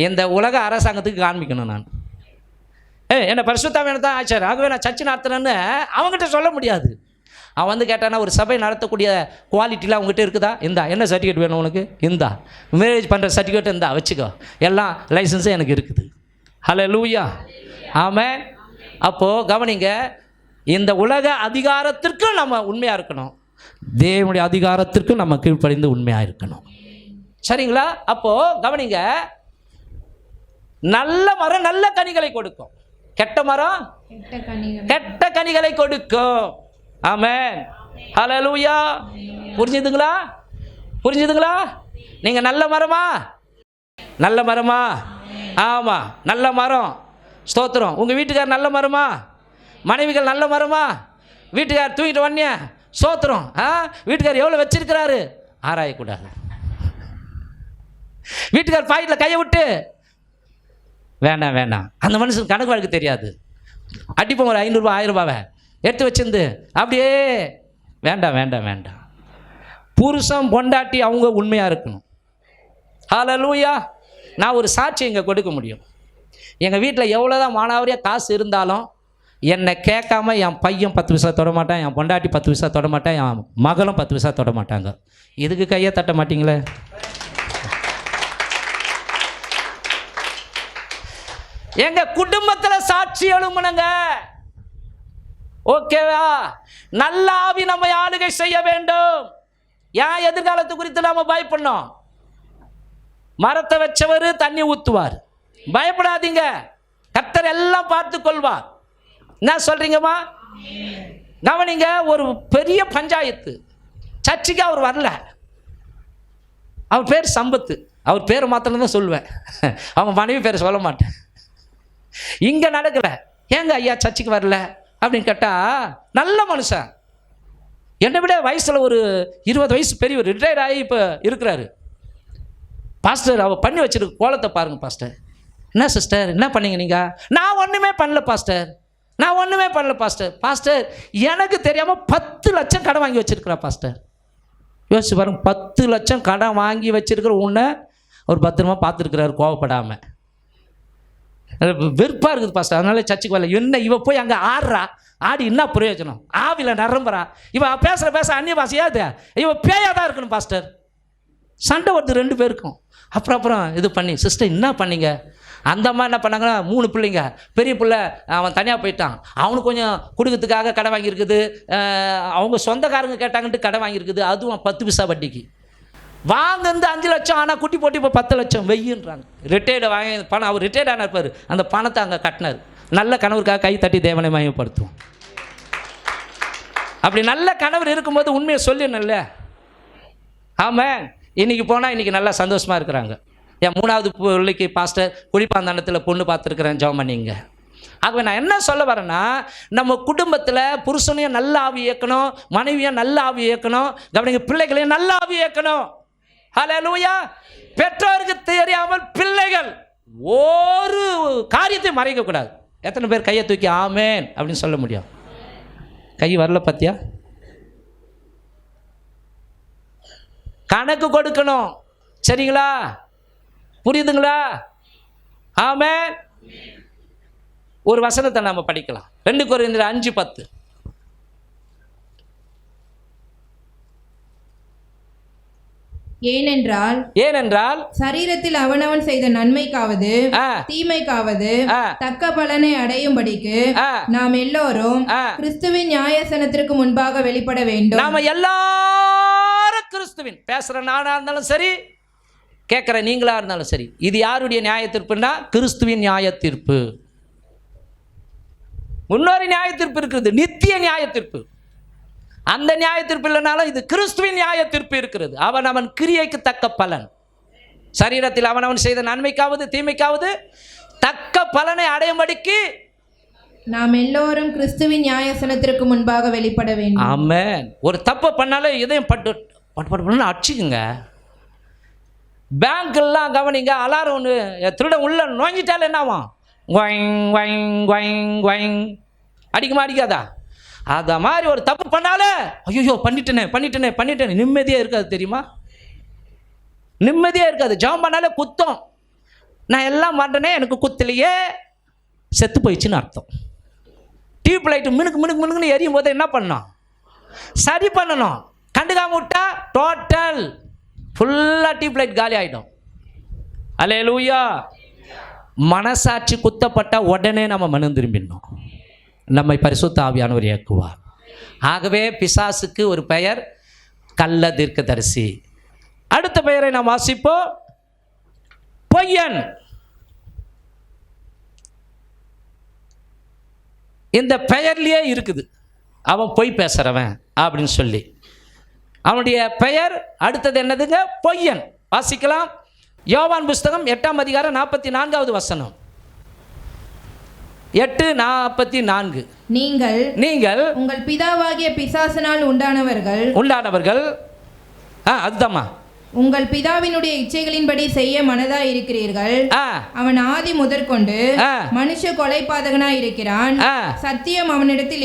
இந்த உலக அரசாங்கத்துக்கு காண்பிக்கணும். நான் என்ன பரிசுத்தாவியான தான் ஆச்சார், ஆகவே நான் சர்ச்சை நடத்துறேன்னு அவங்ககிட்ட சொல்ல முடியாது. அவன் வந்து கேட்டானா, ஒரு சபை நடத்தக்கூடிய குவாலிட்டிலாம் அவங்ககிட்ட இருக்குதா? இந்தா, என்ன சர்டிஃபிகேட் வேணும் உனக்கு? இந்தா, மேரேஜ் பண்ணுற சர்டிஃபிகேட் இந்தா வச்சுக்கோ, எல்லாம் லைசன்ஸும் எனக்கு இருக்குது. ஹல்லேலூயா, ஆமென். அப்போது கவனிங்க, இந்த உலக அதிகாரத்திற்கும் நம்ம உண்மையாக இருக்கணும், தேவனுடைய அதிகாரத்திற்கும் நம்ம கீழ்ப்படிந்து உண்மையாக இருக்கணும். சரிங்களா? அப்போது கவனிங்க, நல்ல மரம் நல்ல கனிகளை கொடுக்கும், கெட்ட மரம் கெட்ட கனிகளை கொடுக்கும். ஆமென், ஹல்லேலூயா. புரிஞ்சுதுங்களா? புரிஞ்சுதுங்களா? நீங்கள் நல்ல மரமா? நல்ல மரமா? ஆமாம், நல்ல மரம். ஸ்தோத்திரம். உங்கள் வீட்டுக்கார் நல்ல மரமா? மனைவிகள் நல்ல மரமா? வீட்டுக்கார் தூங்கிட்டு வந்தியா? ஸ்தோத்திரம். வீட்டுக்கார் எவ்வளோ வச்சிருக்கிறாரு ஆராயக்கூடாது. வீட்டுக்கார் பாக்கெட்டில் கையை விட்டு வேண்டாம் வேண்டாம், அந்த மனுஷன் கணக்கு வழக்கு தெரியாது, அடிப்போம் ஒரு 500 ரூபா 1000 ரூபாவை எடுத்து வச்சிருந்து அப்படியே வேண்டாம் வேண்டாம் வேண்டாம். புருஷன் பொண்டாட்டி அவங்க உண்மையாக இருக்கணும். ஹல்லேலூயா. நான் ஒரு சாட்சி இங்கே கொடுக்க முடியும். எங்கள் வீட்டில் எவ்வளோதான் மானாவரியாக காசு இருந்தாலும் என்னை கேட்காம என் பையன் 10 பைசா தொட மாட்டான், என் பொண்டாட்டி 10 பைசா தொட மாட்டான், என் மகளும் 10 பைசா தொட மாட்டாங்க. இதுக்கு கையை தட்ட மாட்டீங்களே? எங்க குடும்பத்தில் சாட்சி எழுமணுங்க. ஓகேவா? நல்ல ஆவி நம்ம ஆளுகை செய்ய வேண்டும். ஏன் எதிர்காலத்து குறித்து நாம பயப்படணும்? மரத்தை வச்சவர் தண்ணி ஊத்துவார், பயப்படாதீங்க, கர்த்தர் எல்லாம் பார்த்து கொள்வார். என்ன சொல்றீங்கம்மா? கவனிங்க, ஒரு பெரிய பஞ்சாயத்து, சர்ச்சுக்கு அவர் வரல, அவர் பேர் சம்பத்து, அவர் பேரை மாத்திரம் தான் சொல்லுவேன், அவங்க மனைவி பேரை சொல்ல மாட்டேன். இங்கே நடக்கல, ஏங்க ஐயா சர்ச்சுக்கு வரல அப்படின்னு கேட்டால், நல்ல மனுஷன், என்னை விட வயசில் ஒரு 20 வயசு பெரியவர், ரிட்டையர்ட் ஆகி இப்போ இருக்கிறாரு. பாஸ்டர், அவர் பண்ணி வச்சிருக்க கோலத்தை பாருங்கள் பாஸ்டர். என்ன சிஸ்டர் என்ன பண்ணீங்க நீங்கள்? நான் ஒன்றுமே பண்ணல பாஸ்டர், நான் ஒன்றுமே பண்ணல பாஸ்டர். பாஸ்டர், எனக்கு தெரியாமல் 10 லட்சம் கடன் வாங்கி வச்சிருக்கிறா பாஸ்டர். யோசிச்சு பாருங்க, 10 லட்சம் கடன் வாங்கி வச்சிருக்கிற உன்னை அவர் பத்திரமா பார்த்துருக்கிறாரு, கோவப்படாமல். வெறுப்பாக இருக்குது பாஸ்டர், அதனால சர்ச்சுக்கு வரல. என்ன இவ போய் அங்கே ஆடுறா, ஆடி என்ன பிரயோஜனம்? ஆவில நரம்புறா, இவ பேச அந்நிய பாஷையாது, இவ பேயாக தான் இருக்கணும் பாஸ்டர். சண்டை வருது 2 பேருக்கும். அப்புறம் இது பண்ணி, சிஸ்டர் என்ன பண்ணீங்க? அந்த அம்மா என்ன பண்ணாங்கன்னா, 3 பிள்ளைங்க, பெரிய பிள்ளை அவன் தனியாக போயிட்டான், அவனுக்கு கொஞ்சம் கொடுக்கறதுக்காக கடை வாங்கியிருக்குது, அவங்க சொந்தக்காரங்க கேட்டாங்கன்ட்டு கடை வாங்கியிருக்குது, அதுவும் 10 பைசா வட்டிக்கு. வாங்கிருந்து 5 லட்சம், ஆனால் குட்டி போட்டு இப்போ 10 லட்சம் வெய்யின்றாங்க. ரிட்டையர்டு வாங்கி பணம், அவர் ரிட்டையர்ட் ஆன இருப்பார், அந்த பணத்தை அங்கே கட்டினார். நல்ல கணவருக்காக கை தட்டி தேவனை மயப்படுத்துவோம். அப்படி நல்ல கணவர் இருக்கும்போது உண்மையை சொல்லிடணும்ல. ஆமாம், இன்றைக்கி போனால் இன்றைக்கி நல்லா சந்தோஷமாக இருக்கிறாங்க. என் 3வது பிள்ளைக்கு பாஸ்டர் குழிப்பாந்தாண்டத்தில் பொண்ணு பார்த்துருக்குறேன், ஜெபம் பண்ணிங்க. ஆகவே நான் என்ன சொல்ல வரேன்னா, நம்ம குடும்பத்தில் புருஷனையும் நல்ல ஆவி இயக்கணும், மனைவியும் நல்ல ஆவி இயக்கணும், கவனிங்க, பிள்ளைகளையும் நல்ல ஆவி இயக்கணும். ஹல்லேலூயா. பெற்றோருக்கு தெரியாமல் பிள்ளைகள் ஒரு காரியத்தை மறைக்கக்கூடாது. எத்தனை பேர் கையை தூக்கி ஆமேன் அப்படின்னு சொல்ல முடியும்? கை வரல பார்த்தியா? கணக்கு கொடுக்கணும். சரிங்களா? புரியுதுங்களா? ஆமென். ஒரு வசனத்தை நம்ம படிக்கலாம். 2 கொரிந்தியர் 5:10. ஏனென்றால் சரீரத்தில் அவனவன் செய்த நன்மைக்காவது தீமைக்காவது தக்க பலனை அடையும்படிக்கு நாம் எல்லோரும் கிறிஸ்துவின் நியாயாசனத்திற்கு முன்பாக வெளிப்பட வேண்டும். நாம எல்லாரும் கிறிஸ்துவின், பேசுற நானா இருந்தாலும் சரி, கேட்குற நீங்களா இருந்தாலும் சரி, இது யாருடைய நியாய தீர்ப்புன்னா கிறிஸ்துவின் நியாய தீர்ப்பு. இன்னொரு நியாய தீர்ப்பு இருக்குது, நித்திய நியாய தீர்ப்பு. அந்த நியாய தீர்ப்பு இல்லைனாலும் இது கிறிஸ்துவின் நியாய தீர்ப்பு இருக்கிறது. அவன் கிரியைக்கு தக்க பலன், சரீரத்தில் அவன் செய்த நன்மைக்காவது தீமைக்காவது தக்க பலனை அடையும்படிக்கு நாம் எல்லோரும் கிறிஸ்துவின் நியாயாசனத்திற்கு முன்பாக வெளிப்பட வேண்டும். ஆமென். ஒரு தப்பு பண்ணாலே இதயம் பட்டு அடிச்சுக்குங்க. பேங்க்லாம் கவனிங்க, அலாரம் ஒன்று திருட உள்ள நுழைஞ்சிட்டாலே என்னவாம், அடிக்குமா அடிக்காதா? அத மாதிரி ஒரு தப்பு பண்ணாலே ஐயோ பண்ணிட்டேனே நிம்மதியாக இருக்காது தெரியுமா? நிம்மதியாக இருக்காது. ஜெபம் பண்ணாலே குத்தம். நான் எல்லாம் பண்ணுறேனே எனக்கு குத்தலையே, செத்து போயிடுச்சுன்னு அர்த்தம். டியூப் லைட்டு மினுக்குன்னு எரியும் போது என்ன பண்ணணும்? சரி பண்ணணும். கண்டுக்காம விட்டா டோட்டல் ஃபுல்லாக டியூப் லைட் காலி ஆகிடும். அல்லேலூயா. மனசாட்சி குத்தப்பட்ட உடனே நம்ம மனம் திரும்பிடணும். நம்மை பரிசுத்த ஆவியானவர் இயக்குவார். ஆகவே பிசாசுக்கு ஒரு பெயர் கள்ள தீர்க்கதரிசி. அடுத்த பெயரை நாம் வாசிப்போம், பொய்யன். இந்த பெயர்லேயே இருக்குது அவன் பொய் பேசுகிறவன் அப்படின்னு சொல்லி. அவனுடைய பெயர் அடுத்தது என்னதுங்க? பொய்யன். வாசிக்கலாம். யோவான் புஸ்தகம் 8ஆம் அதிகாரம் 44வது வசனம். 8:44. நீங்கள் உங்கள் பிதாவாகிய பிசாசினால் உண்டானவர்கள் அதுதாம்மா, உங்கள் பிதாவினுடைய இச்சைகளின்படி செய்ய மனதாய் இருக்கிறீர்கள். அவன் ஆதி முதற்கொண்டு மனுஷ கொலைபாதகனாய் இருக்கிறான். சத்தியம் அவனிடத்தில்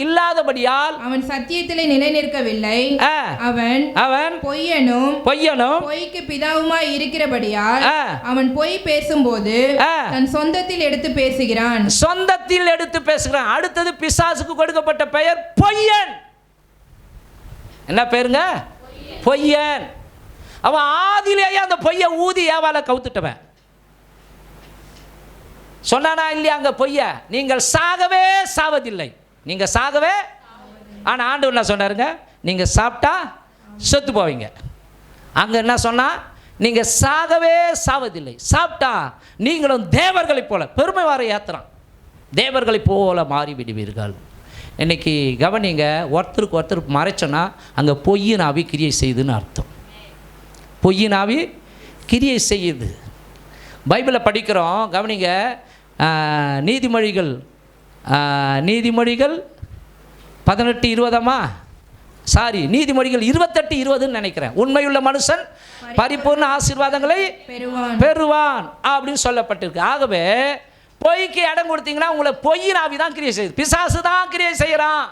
இல்லாதபடியால் அவன் சத்தியத்திலே நிலைநிற்கவில்லை. அவன் பொய்யனும் பொய்க்கு பிதாவுமாய் இருக்கிறபடியால் அவன் பொய் பேசும்போது தன் சொந்தத்தில் எடுத்து பேசுகிறான். அடுத்தது பிசாசுக்கு கொடுக்கப்பட்ட பெயர் பொய்யன். என்ன பேருங்க? பொய்யன். அவன் ஆதியிலேயே அந்த பொய்யை ஊதி ஏவால கவுத்துட்டவன். சொன்னானா இல்லையா அங்க பொய்ய? நீங்கள் சாகவே சாவதில்லை. ஆனா ஆண்டவர் என்ன சொன்னாருங்க? நீங்க சாப்பிட்டா செத்து போவீங்க. அங்க என்ன சொன்னா? நீங்க சாகவே சாவதில்லை, சாப்பிட்டா நீங்களும் தேவர்களை போல, பெருமை வார ஏத்துறான், தேவர்களை போல மாறி விடுவீர்கள். இன்னைக்கு கவனிங்க, ஒருத்தருக்கு ஒருத்தர் மறைச்சோன்னா அங்கே பொய்யின் ஆவி கிரியை செய்யுதுன்னு அர்த்தம். பொய்யின் ஆவி கிரியை செய்யுது. பைபிளை படிக்கிறோம், கவனிங்க. நீதிமொழிகள் 18:20 நீதிமொழிகள் 28:20 நினைக்கிறேன். உண்மையுள்ள மனுஷன் பரிபூர்ண ஆசீர்வாதங்களை பெறுவான் அப்படின்னு சொல்லப்பட்டிருக்கு. ஆகவே பொய்க்கு இடம் கொடுத்தீங்கன்னா உங்களை பொய்யின் ஆவி தான் கிரியை செய்யுது. பிசாசு தான் கிரியை செய்கிறான்.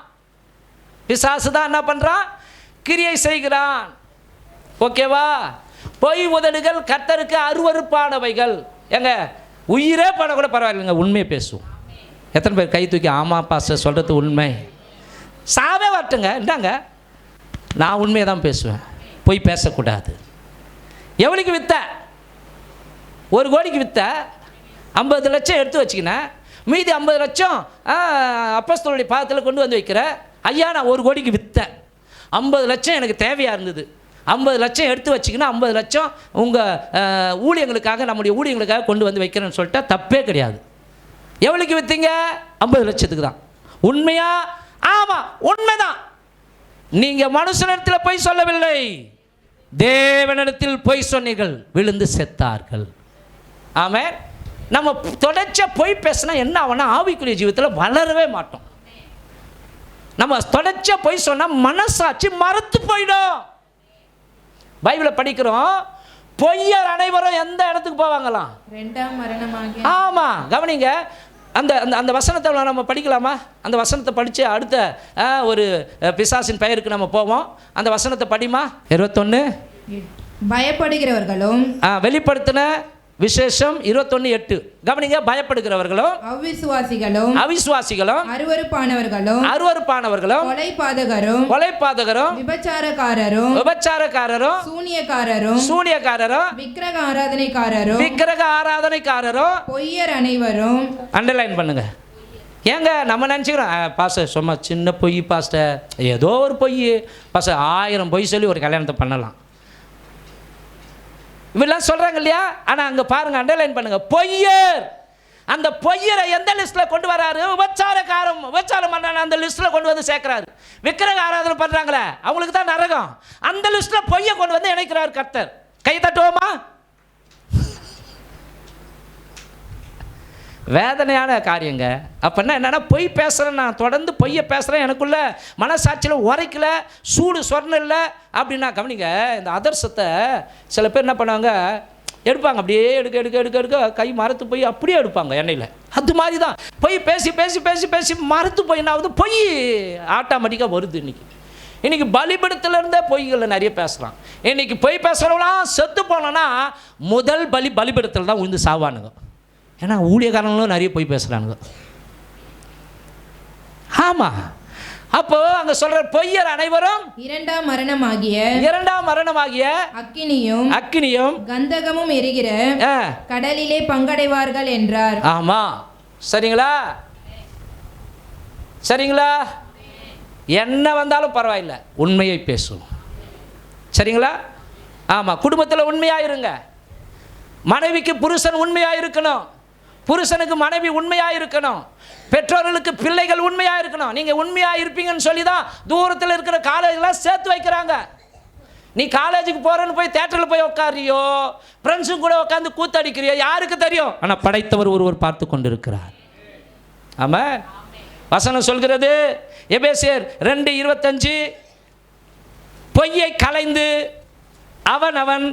பிசாசு தான் என்ன பண்ணுறான்? கிரியை செய்கிறான். ஓகேவா? பொய் உதடுகள் கர்த்தருக்கு அருவருப்பானவைகள். எங்க உயிரே பண்ண கூட பரவாயில்லைங்க, உண்மையை பேசுவோம். எத்தனை பேர் கை தூக்கி ஆமா பாஸ்டர் சொல்கிறது உண்மை? சாவே வரட்டுங்க, இந்தாங்க, நான் உண்மையை தான் பேசுவேன், பொய் பேசக்கூடாது. எவ்வளோக்கு வித்த? 1 கோடிக்கு வித்த 50 லட்சம் எடுத்து வச்சுக்கினேன், மீதி 50 லட்சம் அப்போஸ்தலருடைய பாதத்தில் கொண்டு வந்து வைக்கிற. ஐயா நான் 1 கோடிக்கு விற்றேன், 50 லட்சம் எனக்கு தேவையாக இருந்தது, 50 லட்சம் எடுத்து வச்சிங்கன்னா 50 லட்சம் உங்கள் ஊழியங்களுக்காக, நம்முடைய ஊழியங்களுக்காக கொண்டு வந்து வைக்கிறேன்னு சொல்லிட்டா தப்பே கிடையாது. எவ்வளோக்கு விற்றீங்க? 50 லட்சத்துக்கு தான். உண்மையா? ஆமாம் உண்மைதான். நீங்கள் மனுஷனிடத்தில் பொய் சொல்லவில்லை, தேவனிடத்தில் பொய் சொன்னீர்கள், விழுந்து செத்தார்கள். ஆமென். நம்ம தொடர்ச்சியா பொய் பேசினா என்ன ஆகும்னா ஆவிக்குரிய ஜீவிதத்தில் வளரவே மாட்டோம். நம்ம தொடர்ச்சியா பொய் சொன்னால் மனசாட்சி மறத்து போயிடும். பைபிளை படிக்கிறோம், பொய்யர் அனைவரும் எந்த இடத்துக்கு போவாங்களாம்? 2ஆம் மரணமாக. ஆமா, கவனிங்க. அந்த அந்த வசனத்தை நம்ம படிக்கலாமா? அந்த வசனத்தை படித்து அடுத்த ஒரு பிசாசின் பெயருக்கு நம்ம போவோம். அந்த வசனத்தை படிமா. 21. பயப்படுகிறவர்களும் வெளிப்படுத்தின விசேஷம் 21:8. கவனிங்க. பயப்படுகிறவர்களும் அவிசுவாசிகளும் அருவருப்பானவர்களும் கொலைபாதகரும் விபச்சாரக்காரரும் சூனியக்காரரும் விக்கிரக ஆராதனைக்காரரும் பொய்யர் அனைவரும். அண்டர்லைன் பண்ணுங்க. ஏங்க நம்ம நினச்சிக்கிறோம் பாஸ்டர் சும்மா சின்ன பொய் பாஸ்டர், ஏதோ ஒரு பொய் பாஸ்டர், 1000 பொய் சொல்லி ஒரு கல்யாணத்தை பண்ணலாம், இப்படிலாம் சொல்கிறாங்க இல்லையா? ஆனால் அங்கே பாருங்கள், அண்டர்லைன் பண்ணுங்கள், பொய்யர். அந்த பொய்யரை எந்த லிஸ்ட்டில் கொண்டு வராரு? விபச்சாரம் பண்ணுறாங்க அந்த லிஸ்ட்டில் கொண்டு வந்து சேர்க்குறாரு. விக்கிரக ஆராதனை பண்ணுறாங்களே அவங்களுக்கு தான் நரகம். அந்த லிஸ்ட்டில் பொய்யை கொண்டு வந்து இணைக்கிறார் கர்த்தர். கை தட்டுவோமா? வேதனையான காரியங்க. அப்படின்னா என்னென்னா, பொய் பேசுகிறேன், நான் தொடர்ந்து பொய்யை பேசுகிறேன், எனக்குள்ள மனசாட்சியில் உரைக்கல, சூடு சொரணம் இல்லை அப்படின்னா, கவனிங்க, இந்த அதர்சத்தை சில பேர் என்ன பண்ணுவாங்க, எடுப்பாங்க, அப்படியே எடுக்க எடுக்க எடுக்க எடுக்க கை மரத்து போய் அப்படியே எடுப்பாங்க எண்ணெயில். அது மாதிரி தான் பொய் பேசி பேசி பேசி பேசி மரத்து போய் என்ன ஆகுது, பொய் ஆட்டோமேட்டிக்காக வருது. இன்றைக்கி பலிபீடத்திலிருந்தே பொய்களை நிறைய பேசுகிறான். இன்றைக்கி பொய் பேசுகிறவங்களாம் செத்து போனோன்னா முதல் பலிபீடத்தில் தான் விழுந்து சாவானுங்க. ஏன்னா ஊழியக்காரங்களும் நிறைய பொய் பேசுகிறானுங்க. ஆமாம், அப்போ அங்க சொல்ற பொய்யர் அனைவரும் இரண்டாம் மரணமாகிய அக்கினியும் கந்தகமும் எரிகிற கடலிலே பங்கடைவார்கள் என்றார். ஆமா, சரிங்களா? சரிங்களா? என்ன வந்தாலும் பரவாயில்லை, உண்மையை பேசும். சரிங்களா? ஆமா, குடும்பத்தில் உண்மையா இருங்க. மனைவிக்கு புருஷன் உண்மையா இருக்கணும், புருஷனுக்கு மனைவி உண்மையா இருக்கணும், பெற்றோர்களுக்கு பிள்ளைகள் உண்மையா இருக்கணும். நீங்க உண்மையா இருப்பீங்கன்னு சொல்லி தான் தூரத்தில் இருக்கிற காலேஜெலாம் சேர்த்து வைக்கிறாங்க. நீ காலேஜுக்கு போறன்னு போய் தியேட்டரில் போய் உட்காரியோ, ஃப்ரெண்ட்ஸும் கூட உட்காந்து கூத்தடிக்கிறியோ, யாருக்கு தெரியும்? ஆனால் படைத்தவர் ஒருவர் பார்த்து கொண்டு இருக்கிறார். ஆமா, வசனம் சொல்கிறது எபேசியர் 2:25, பொய்யை கலைந்து அவன்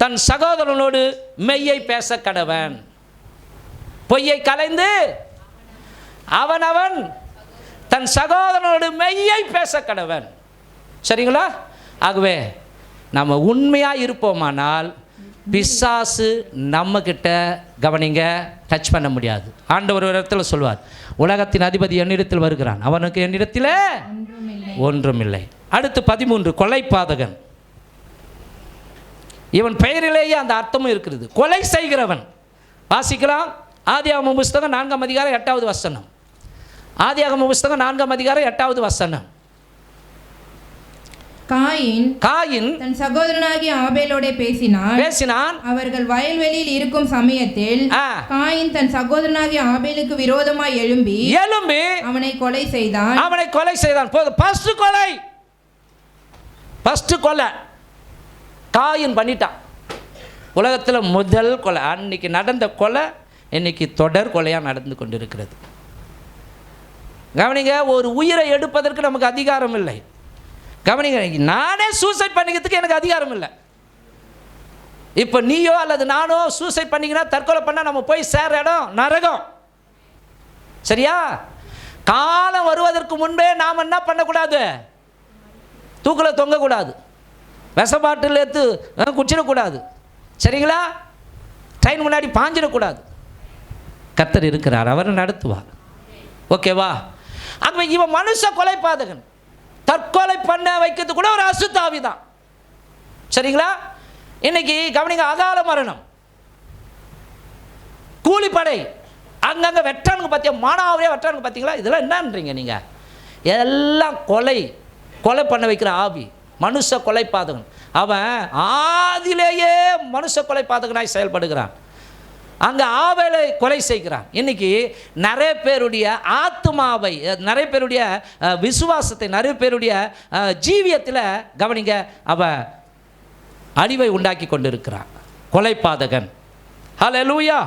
தன் சகோதரனோடு மெய்யை பேச கடவன். பொய்யை கலைந்து அவன் தன் சகோதரனோடு மெய்யை பேச கடவன். சரிங்களா? ஆகவே நம்ம உண்மையாக இருப்போமானால் பிசாசு நம்மக்கிட்ட கவனிங்க டச் பண்ண முடியாது. ஆண்டவர் ஒரு இடத்துல சொல்வார், உலகத்தின் அதிபதி என்னிடத்தில் வருகிறான், அவனுக்கு என்னிடத்தில் ஒன்றுமில்லை. அடுத்து 13, கொலைபாதகன். இவன் பெயரிலேயே அந்த அர்த்தமும் இருக்கிறது, கொலை செய்கிறவன். வாசிக்கலாம், ஆதியாகம புஸ்தகம் 4ஆம் அதிகாரம் 8வது வசனம். ஆதியாகம புஸ்தகம் 4ஆம் அதிகாரம் 8வது வசனம். காயின் தன் சகோதரனாகிய ஆபேலோடே பேசினான். அவர்கள் வயல்வெளியில் இருக்கும் சமயத்தில் காயின் தன் சகோதரனாகிய ஆபேலுக்கு விரோதமாய் எழும்பி அவனை கொலை செய்தான். போதும், ஃபர்ஸ்ட் கொலை காயின் பண்ணிட்டான். உலகத்தில் முதல் கொலை. அன்னைக்கு நடந்த கொலை இன்னைக்கு தொடர் கொலையாக நடந்து கொண்டிருக்கிறது. கவனிங்க, ஒரு உயிரை எடுப்பதற்கு நமக்கு அதிகாரம் இல்லை. கவனிங்க, நானே சூசைட் பண்ணிக்கிறதுக்கு எனக்கு அதிகாரம் இல்லை. இப்போ நீயோ அல்லது நானோ சூசைட் பண்ணிக்கினா, தற்கொலை பண்ணால் நம்ம போய் சேர இடம் நரகம். சரியா? காலம் வருவதற்கு முன்பே நாம் என்ன பண்ணக்கூடாது? தூக்கில் தொங்கக்கூடாது, விஷப்பாட்டில் எடுத்து குடிச்சிடக்கூடாது. சரிங்களா? ட்ரெயின் முன்னாடி பாஞ்சிடக்கூடாது. கர்த்தர் இருக்கிறார், அவர் நடத்துவார். ஓகேவா? ஆகவே இவன் மனுஷ கொலைபாதகன். தற்கொலை பண்ண வைக்கிறது கூட ஒரு அசுத்தாவி தான். சரிங்களா? இன்னைக்கு கவனிங்க, அகால மரணம், கூலிப்படை, அங்கங்கே வெட்டானுங்க பார்த்தியா, மானாவரியாக வெட்டானுங்க பார்த்தீங்களா? இதெல்லாம் என்னன்றீங்க நீங்கள்? எல்லாம் கொலை பண்ண வைக்கிற ஆவி, மனுஷ கொலைபாதகன். அவன் ஆதிலேயே மனுஷ கொலைபாதகனாய் செயல்படுகிறான். அங்கே ஆவேலை கொலை செய்கிறான். இன்னைக்கு நிறைய பேருடைய ஆத்மாவை, நிறைய பேருடைய விசுவாசத்தை, நிறைய பேருடைய ஜீவியத்தில் கவனிங்க, அவன் அழிவை உண்டாக்கி கொண்டிருக்கிறான், கொலைபாதகன். ஹல்லேலூயா,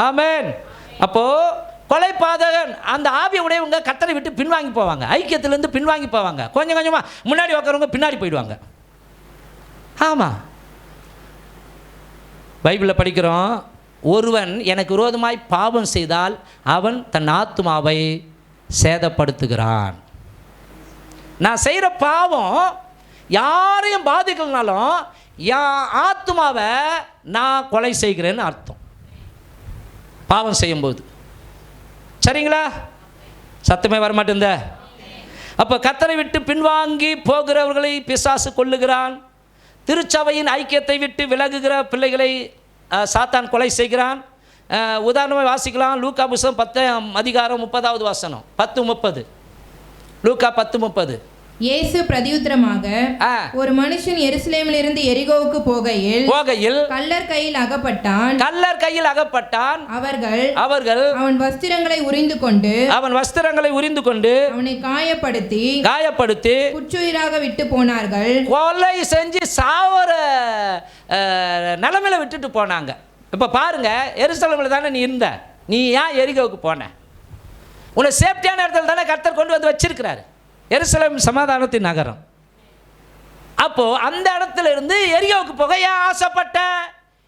ஆமென். அப்போது கொலைபாதகன், அந்த ஆவியை உடையவங்க கர்த்தரை விட்டு பின்வாங்கி போவாங்க, ஐக்கியத்திலேருந்து பின்வாங்கி போவாங்க. கொஞ்சம் கொஞ்சமாக முன்னாடி உட்காரவங்க பின்னாடி போயிடுவாங்க. ஆமாம், பைபிளில் படிக்கிறோம், ஒருவன் எனக்கு விரோதமாய் பாவம் செய்தால் அவன் தன் ஆத்துமாவை சேதப்படுத்துகிறான். நான் செய்கிற பாவம் யாரையும் பாதிக்கலனாலும் என் ஆத்துமாவை நான் கொலை செய்கிறேன்னு அர்த்தம், பாவம் செய்யும்போது. சரிங்களா? சத்தமே வரமாட்டேந்த. அப்போ கர்த்தரை விட்டு பின்வாங்கி போகிறவர்களை பிசாசு கொல்லுகிறான். திருச்சபையின் ஐக்கியத்தை விட்டு விலகுகிற பிள்ளைகளை சாத்தான் கொலை செய்கிறான். உதாரணமாக வாசிக்கலாம், லூக்கா புஸ்தகம் 10ஆம் அதிகாரம் 30வது வசனம். 10:30, லூக்கா 10:30. இயேசு பிரதியுத்தரமாக, ஒரு மனுஷன் எருசலேமில் இருந்து எரிகோவுக்கு போகையில் கள்ளர் கையில் அகப்பட்டான். அவர்கள் அவன் வஸ்திரங்களை உரிந்து கொண்டு அவனை காயப்படுத்தி குற்றுயிராக விட்டு போனார்கள். கொலை செஞ்சு சாவர நிலைமையில விட்டுட்டு போனாங்க. இப்போ பாருங்க, எருசலேமில் தானே நீ இருந்த, நீ ஏன் எரிகோவுக்கு போன? உன்னை சேஃப்டியான இடத்துல தானே கர்த்தர் கொண்டு வந்து வச்சிருக்கிறாரு. எருசலேம் சமாதானத்தின் நகரம். அப்போ அந்த இடத்துல இருந்து எரிகோவுக்கு போக ஏன் ஆசைப்பட்ட?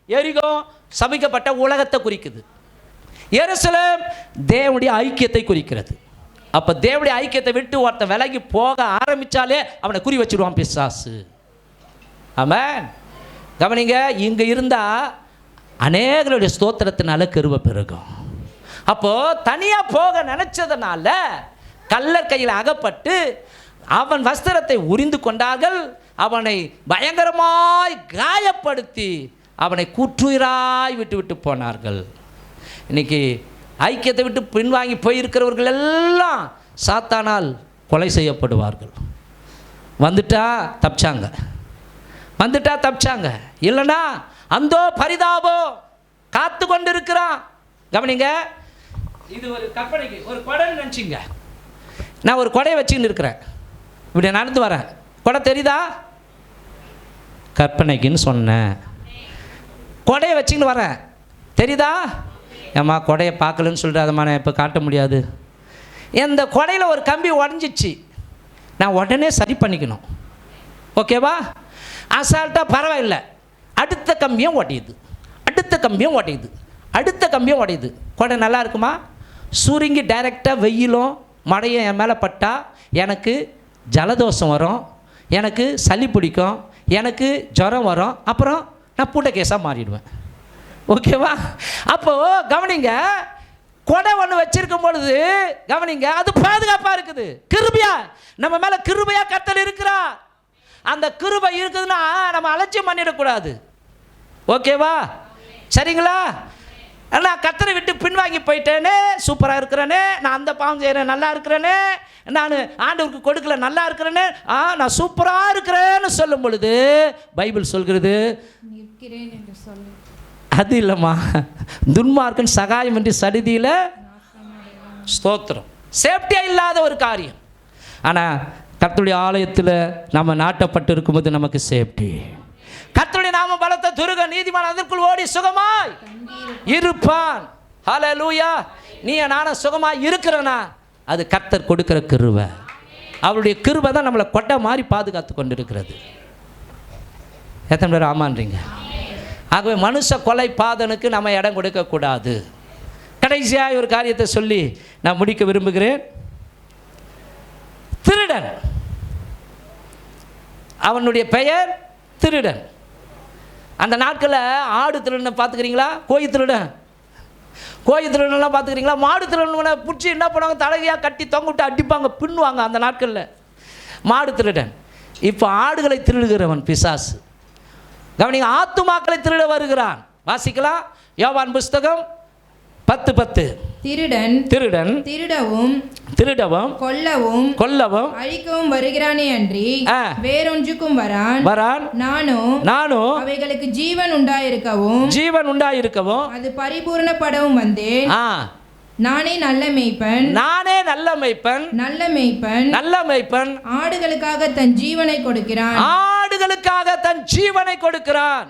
எரிகோ சபிக்கப்பட்ட உலகத்தை குறிக்குது. எருசலேம் தேவனுடைய ஐக்கியத்தை குறிக்கிறது. அப்போ தேவனுடைய ஐக்கியத்தை விட்டு ஒருத்தன் விலகி போக ஆரம்பித்தாலே அவனை குறி வச்சுடுவான் பிசாசு. ஆமென். கவனிங்க, இங்கே இருந்தால் அநேகருடைய ஸ்தோத்திரத்தினால கிருபை பெருகும். அப்போது தனியாக போக நினச்சதுனால கள்ளர் கையில் அகப்பட்டு அவன் வஸ்திரத்தை உரிந்து கொண்டார்கள். அவனை பயங்கரமாய் காயப்படுத்தி அவனை கூற்றுயிராய் விட்டு விட்டு போனார்கள். இன்னைக்கு ஐக்கியத்தை விட்டு பின்வாங்கி போயிருக்கிறவர்கள் எல்லாம் சாத்தானால் கொலை செய்யப்படுவார்கள். வந்துட்டா தப்பிச்சாங்க, இல்லைன்னா அந்தோ பரிதாபோ காத்து கொண்டு இருக்கிறான். கவனிங்க, இது ஒரு கற்பனைக்கு ஒரு கொடைன்னு நினச்சிங்க. நான் ஒரு கொடையை வச்சுக்கின்னு இருக்கிறேன், இப்படி நடந்து வரேன். கொடை தெரியுதா? கற்பனைக்குன்னு சொன்னேன். கொடையை வச்சுக்கின்னு வரேன், தெரியுதா? ஏம்மா கொடையை பார்க்கலன்னு சொல்கிறாதம்மா, நான் இப்போ காட்ட முடியாது. இந்த கொடையில் ஒரு கம்பி உடஞ்சிச்சு, நான் உடனே சரி பண்ணிக்கணும். ஓகேவா? அசால்ட்டாக பரவாயில்லை, அடுத்த கம்பியும் உடையுது. கொடை நல்லா இருக்குமா? சுருங்கி டைரெக்டாக வெயிலும் மழையும் என் மேலே பட்டால் எனக்கு ஜலதோஷம் வரும், எனக்கு சளி பிடிக்கும், எனக்கு ஜுரம் வரும், அப்புறம் நான் பூட்ட கேஸாக மாறிடுவேன். ஓகேவா? அப்போது கவனிங்க, கொடை ஒன்று வச்சிருக்கும் பொழுது கவனிங்க, அது பாதுகாப்பாக இருக்குது. கிருபையா நம்ம மேலே கிருபையாக கர்த்தர் இருக்கிறார். அந்த கிருபை இருக்குதுன்னா நம்ம அலட்சியம் பண்ணிடக்கூடாது. ஓகேவா? சரிங்களா? நான் கர்த்தரை விட்டு பின்வாங்கி போயிட்டேனே, சூப்பராக இருக்கிறேனே, நான் அந்த பாவம் செய்கிறேன் நல்லா இருக்கிறேனே, நான் ஆண்டவருக்கு கொடுக்கல நல்லா இருக்கிறேனே, நான் சூப்பராக இருக்கிறேன்னு சொல்லும் பொழுது பைபிள் சொல்கிறது அது இல்லைம்மா, துன்மார்க்கன் சகாயம் என்று சடிதியில் ஸ்தோத்திரம். சேஃப்டியாக இல்லாத ஒரு காரியம். ஆனால் கர்த்தருடைய ஆலயத்தில் நம்ம நாட்டப்பட்டு இருக்கும்போது நமக்கு சேஃப்டி. கர்த்தருடைய நாம பலத்த துருக நீதிமான் அதற்குள் ஓடி சுகமாய் இருப்பான். ஹல்லேலூயா. நீ நானும் சுகமாய் இருக்கிறனா அது கர்த்தர் கொடுக்கிற கிருபை. அவருடைய கிருபை தான் நம்மளை கொட்டை மாதிரி பாதுகாத்து கொண்டு இருக்கிறது. எத்தனை பேர் ஆமான்றீங்க? ஆகவே மனுஷ கொலை பாதனுக்கு நம்ம இடம் கொடுக்கக்கூடாது. கடைசியாக ஒரு காரியத்தை சொல்லி நான் முடிக்க விரும்புகிறேன். திருடன், அவனுடைய பெயர் திருடன். அந்த நாட்களில் ஆடு திருடனை பார்த்துக்கிறீங்களா? கோழி திருடனெல்லாம் பார்த்துக்கிறீங்களா? மாடு திருடனை பிடிச்சி என்ன பண்ணுவாங்க? தலைகையாக கட்டி தொங்க விட்டு அடிப்பாங்க, பின்னுவாங்க அந்த நாட்களில். மாடு திருடன். இப்போ ஆடுகளை திருடுகிறவன் பிசாசு. கவனிங்க, ஆத்துமாக்களை திருட வருகிறான். வாசிக்கலாம், யோவான் புஸ்தகம் 10:10. திருடன் திருடவும் கொல்லவும் அழிக்கவும் வருகிறானே அன்றி வேறொன்றுக்கும் வரான். நானோ அவைகளுக்கு ஜீவன் உண்டாயிருக்கவும் அது பரிபூரணப்படவும் வந்தேன். நானே நல்ல மேய்ப்பன் ஆடுகளுக்காக தன் ஜீவனை கொடுக்கிறான்.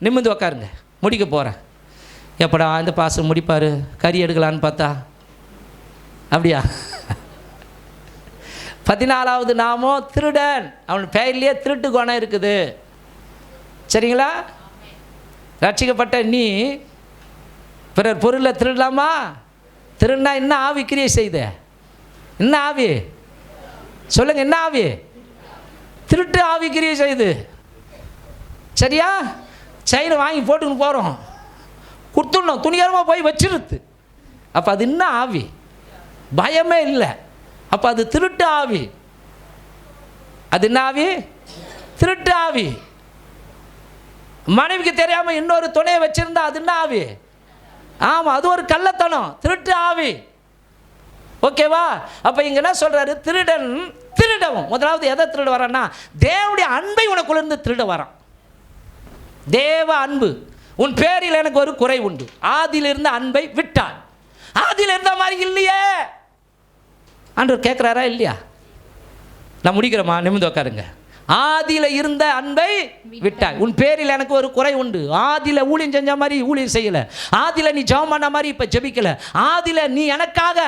நிமிர்ந்து உட்காருங்க, முடிக்க போறேன். எப்படா இந்த பாசம் முடிப்பார், கறி எடுக்கலான்னு பார்த்தா அப்படியா? 14வது நாமம் திருடன். அவன் பெயர்லேயே திருட்டு குணம் இருக்குது. சரிங்களா? ரட்சிக்கப்பட்ட நீ பிறர் பொருளை திருடலாமா? திருடினா என்ன ஆவி கிரியை செய்த? என்ன ஆவி சொல்லுங்க? என்ன ஆவி? திருட்டு ஆவி கிரியை செய்து. சரியா? செயினை வாங்கி போட்டுன்னு போகிறோம், கொடுத்துடணும், துணிகரமாக போய் வச்சிருது. அப்போ அது என்ன ஆவி? பயமே இல்லை. அப்போ அது திருட்டு ஆவி. அது என்ன ஆவி? திருட்டு ஆவி. மனைவிக்கு தெரியாமல் இன்னொரு துணையை வச்சிருந்தா அது என்ன ஆவி? ஆமாம், அது ஒரு கள்ளத்தனம், திருட்டு ஆவி. ஓகேவா? அப்போ இங்கே என்ன சொல்கிறாரு? திருடவும் முதலாவது எதை திருட வரான்னா, தேவனுடைய அன்பை உனக்குள்ளேருந்து திருட வரான். தேவ அன்பு. உன் பேரில் எனக்கு ஒரு குறை உண்டு, ஆதியில் இருந்த அன்பை விட்டான். ஆதியில் இருந்த மாதிரி இல்லையே ஆண்டவர் கேட்குறாரா இல்லையா? நான் முடிக்கிறேம்மா, நிமிர்ந்து உட்காருங்க. ஆதியில் இருந்த அன்பை விட்டாய். உன் பேரில் எனக்கு ஒரு குறை உண்டு. ஆதியில் ஊழியம் செஞ்ச மாதிரி ஊழியம் செய்யலை. ஆதியில் நீ ஜெபம் பண்ண மாதிரி இப்போ ஜெபிக்கலை. ஆதியில் நீ எனக்காக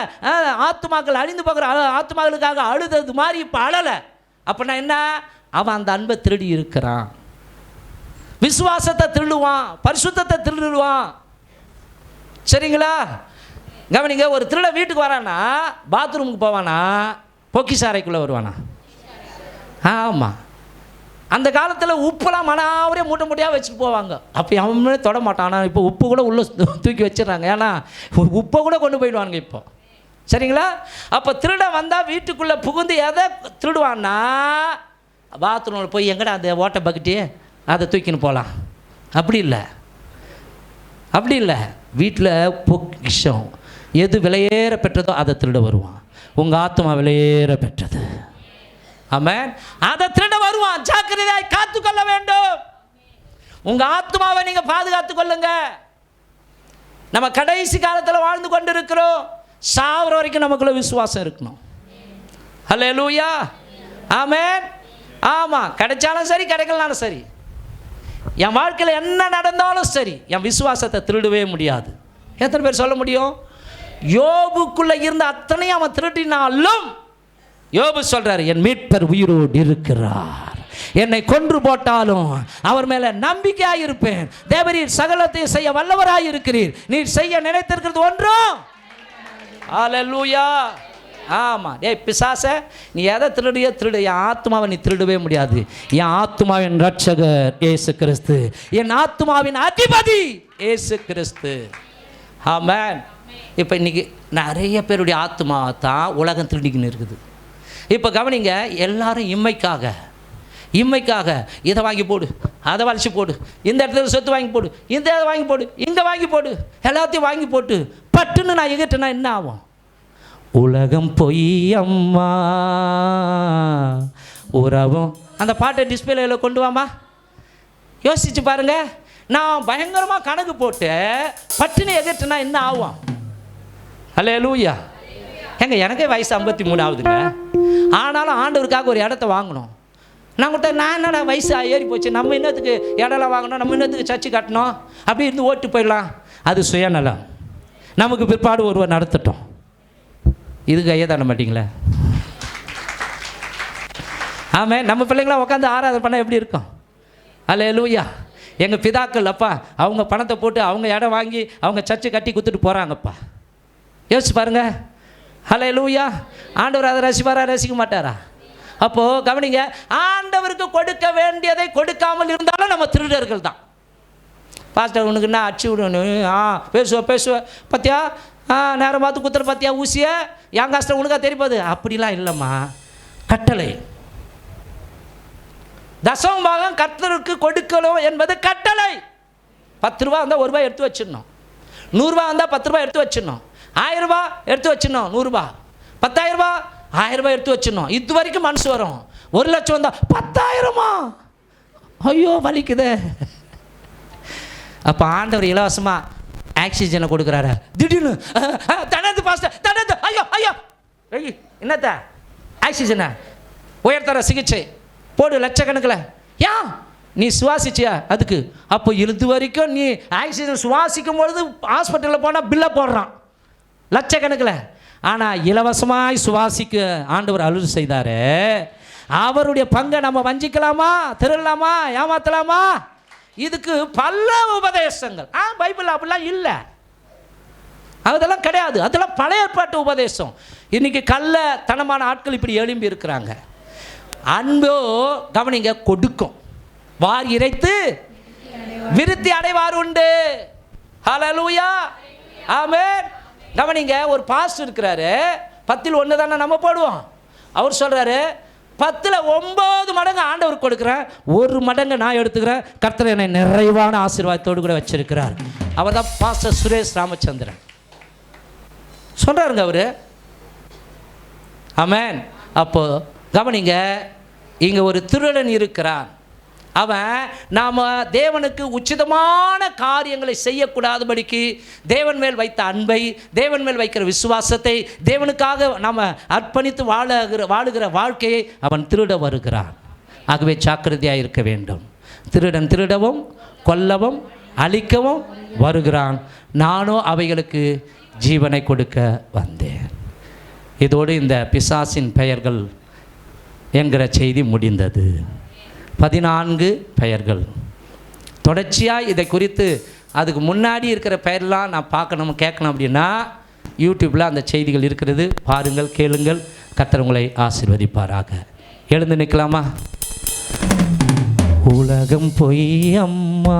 ஆத்துமாக்கள் அழிந்து போகிற ஆத்துமாக்களுக்காக அழுதது மாதிரி இப்போ அழலை. அப்படின்னா என்ன? அவன் அந்த அன்பை திருடி இருக்கிறான். விசுவாசத்தை திருடுவான், பரிசுத்தத்தை திருடுவான். சரிங்களா? கவனிங்க, ஒரு திருட வீட்டுக்கு வரானா பாத்ரூமுக்கு போவானா, பொக்கிசாரைக்குள்ளே வருவானா? ஆமாம். அந்த காலத்தில் உப்பெல்லாம் மனாவரே மூட்டை மூட்டையாக வச்சுட்டு போவாங்க. அப்போ அவனே தொட மாட்டான். ஆனால் இப்போ உப்பு கூட உள்ளே தூக்கி வச்சிடறாங்க. ஏன்னா உப்பை கூட கொண்டு போயிடுவாங்க இப்போ. சரிங்களா? அப்போ திருட வந்தால் வீட்டுக்குள்ளே புகுந்து எதை திருடுவான்னா, பாத்ரூமில் போய் எங்கடா அந்த ஓட்டை பக்கெட்டு அதை தூக்கின்னு போகலாம். அப்படி இல்லை, அப்படி இல்லை. வீட்டில் பொக்கிஷம் எது விலையேற பெற்றதோ அதை திருட வருவான். உங்கள் ஆத்மா விலையேற பெற்றது. ஆமென். அதை திருட வருவான். ஜாக்கிரதையாய் காத்துக்கொள்ள வேண்டும். உங்கள் ஆத்மாவை நீங்கள் பாதுகாத்து கொள்ளுங்க. நம்ம கடைசி காலத்தில் வாழ்ந்து கொண்டு இருக்கிறோம். சாவர வரைக்கும் நமக்குள்ள விசுவாசம் இருக்கணும். ஹல்லேலூயா. ஆமென். ஆமாம். கிடைச்சாலும் சரி, கிடைக்கலனாலும் சரி, என் வாழ்க்கையில் என்ன நடந்தாலும் சரி, என் விசுவாசத்தை திருடவே முடியாது. எத்தனை பேர் சொல்ல முடியும்? யோபுக்குள்ளே இருந்த அத்தனையும் அவன் திருடினாலும் யோபு சொல்றாரு, என் மீட்பர் உயிரோடு இருக்கிறார், என்னை கொன்று போட்டாலும் அவர் மேலே நம்பிக்கையாக இருப்பேன். தேவரீர் சகலத்தையும் செய்ய வல்லவராய் இருக்கிறீர், நீர் செய்ய நினைத்திருக்கிறது ஒன்றும். ஹல்லேலூயா. ஆமாம். ஏய் பிசாசே, நீ எதை திருடியோ திருடு, என் ஆத்மாவை நீ திருடவே முடியாது. என் ஆத்மாவின் ரட்சகர் இயேசு கிறிஸ்து, என் ஆத்மாவின் அதிபதி இயேசு கிறிஸ்து. ஆமென். இப்போ இன்றைக்கி நிறைய பேருடைய ஆத்மா தான் உலகம் திருடிக்கின்னு இருக்குது. இப்போ கவனிங்க, எல்லாரும் இம்மைக்காக இதை வாங்கி போடு, அதை வளைச்சி போடு, இந்த இடத்துல சொத்து வாங்கி போடு, இந்த இதை வாங்கி போடு, இங்கே வாங்கி போடு, எல்லாத்தையும் வாங்கி போட்டு பட்டுன்னு நான் எகிட்டேன்னா என்ன ஆகும்? உலகம் பொய் அம்மா உறவும். அந்த பாட்டை டிஸ்பிளேயில் கொண்டு வாமா, யோசிச்சு பாருங்க. நான் பயங்கரமாக கணக்கு போட்டு பட்டுன்னு எகிட்டேன்னா என்ன ஆகும்? ஹல்லேலூயா. ஏங்க, எனக்கே வயசு 53 ஆகுதுங்க. ஆனாலும் ஆண்டவருக்காக ஒரு இடத்த வாங்கணும். நான் கொடுத்தா நான் என்னடா வயசு ஏறி போச்சு, நம்ம இன்னத்துக்கு இடம்லாம் வாங்கணும், நம்ம இன்னத்துக்கு சர்ச்சு கட்டணும், அப்படி இருந்து ஓட்டு போயிடலாம். அது சுயநலம். நமக்கு பிற்பாடு ஒருவர் நடத்தட்டும். இதுக்கு ஐயா தானே மாட்டிங்களே? ஆமாம். நம்ம பிள்ளைங்களாம் உட்காந்து ஆராதனை பண்ணால் எப்படி இருக்கும்? ஹல்லேலூயா. எங்கள் பிதாக்கள் அப்பா அவங்க பணத்தை போட்டு அவங்க இடம் வாங்கி அவங்க சர்ச்சு கட்டி கொடுத்துட்டு போகிறாங்கப்பா. யோசிச்சு பாருங்க. ஹல்லேலூயா. ஆண்டவர் அதை ரசிப்பாரா, ரசிக்க மாட்டாரா? அப்போது கவனிங்க, ஆண்டவருக்கு கொடுக்க வேண்டியதை கொடுக்காமல் இருந்தாலும் நம்ம திருடர்கள் தான். பாஸ்டர் உனக்கு என்ன அச்சு விடணும், பேசுவேன் பத்தியா, நேரம் பார்த்து குத்துற பத்தியா ஊசிய, என் கஷ்டம் உனக்கா தெரியாது. அப்படிலாம் இல்லைம்மா. கட்டளை. தசம பாகம் கர்த்தருக்கு கொடுக்கணும் என்பது கட்டளை. 10 ரூபா இருந்தால் 1 ரூபாய் எடுத்து வச்சிடணும், 100 ரூபா இருந்தால் 10 ரூபாய் எடுத்து வச்சிடணும், 1000 ரூபா எடுத்து வச்சிடணும், 100 ரூபா, 10,000 ரூபா, 1000 ரூபாய் எடுத்து வச்சிடணும். இது வரைக்கும் மனசு வரும். 1 லட்சம் வந்தால் 10,000மா, ஐயோ வலிக்குதே. அப்போ ஆண்டவர் இலவசமாக ஆக்சிஜனை கொடுக்குறாரு. திடீர்னு தனது பாஸ்டர் தனது, ஐயோ ஐயோ என்னத்த ஆக்சிஜனை உயர்த்தர சிகிச்சை போடு லட்சக்கணக்கில். ஏன் நீ சுவாசிச்சியா அதுக்கு? அப்போ இது வரைக்கும் நீ ஆக்சிஜன் சுவாசிக்கும் பொழுது ஹாஸ்பிட்டலில் போனால் பில்லை போடுறான் லட்சக்கணக்கில். ஆனால் இலவசமாய் சுவாசிக்க ஆண்டவர் அருள் செய்தார். அவருடைய பங்கை நம்ம வஞ்சிக்கலாமா, திருடலாமா, ஏமாற்றலாமா? இதுக்கு பல உபதேசங்கள். பைபிள் அப்படிலாம் இல்லை, அதெல்லாம் கிடையாது. அதெல்லாம் பழைய ஏற்பாட்டு உபதேசம். இன்னைக்கு கள்ளத்தனமான ஆட்கள் இப்படி எழும்பி இருக்கிறாங்க. அன்போ கவனிங்க கொடுக்கும், வார் இறைத்து விருத்தி அடைவார் உண்டு. ஹல்லேலூயா. ஆமென். கவனிங்க, ஒரு பாஸ்டர் இருக்கிறாரு, 10ல் 1 தானே நம்ம போடுவோம். அவர் சொல்றாரு, 10ல் 9 மடங்கு ஆண்டவர் கொடுக்குறேன், 1 மடங்கு நான் எடுத்துக்கிறேன், கர்த்தர் என்னை நிறைவான ஆசீர்வாதத்தோடு கூட வச்சிருக்கிறார். அவர் தான் பாஸ்டர் சுரேஷ் ராமச்சந்திரன் சொல்றாருங்க அவரு. ஆமென். அப்போ கவனிங்க, இங்கே ஒரு திருடன் இருக்கிறான். அவன் நாம் தேவனுக்கு உச்சிதமான காரியங்களை செய்யக்கூடாதபடிக்கு தேவன் மேல் வைத்த அன்பை, தேவன் மேல் வைக்கிற விசுவாசத்தை, தேவனுக்காக நாம் அர்ப்பணித்து வாழுகிற வாழ்க்கையை அவன் திருட வருகிறான். ஆகவே ஜாக்கிரதையாக இருக்க வேண்டும். திருடன் திருடவும் கொல்லவும் அழிக்கவும் வருகிறான், நானோ அவைகளுக்கு ஜீவனை கொடுக்க வந்தேன். இதோடு இந்த பிசாசின் பெயர்கள் என்கிற செய்தி முடிந்தது. 14 பெயர்கள். தொடர்ச்சியாக இதை குறித்து அதுக்கு முன்னாடி இருக்கிற பெயரெலாம் நான் பார்க்கணும் கேட்கணும் அப்படின்னா யூடியூப்பில் அந்த செய்திகள் இருக்கிறது, பாருங்கள், கேளுங்கள். கர்த்தர் உங்களை ஆசீர்வதிப்பாராக. எழுந்து நிற்கலாமா? உலகம் பொய் அம்மா,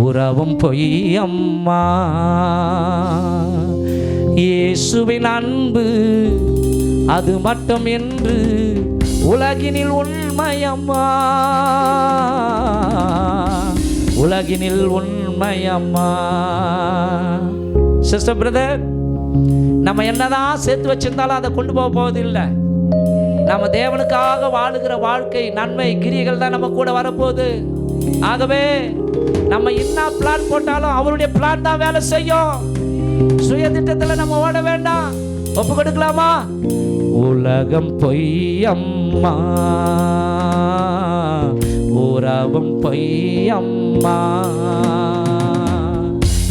உறவும் பொய் அம்மா, இயேசுவின் அன்பு அது மட்டும் என்று உலகினில் உண்மையம்மா, உலகினில் உண்மையம்மா. சிஸ்டர், பிரதர், நம்ம என்னதான் சேர்த்து வச்சிருந்தாலும் அதை கொண்டு போக போவதில்லை. நம்ம தேவனுக்காக வாழுகிற வாழ்க்கை, நன்மை, கிரியைகள் தான் நம்ம கூட வரப்போகுது. ஆகவே நம்ம என்ன பிளான் போட்டாலும் அவருடைய பிளான் தான் வேலை செய்யும். சுய திட்டத்தில் நம்ம ஓட வேண்டாம். ஒப்பு கொடுக்கலாமா? உலகம் பொய் அம்மா, உறவும் பொய் அம்மா,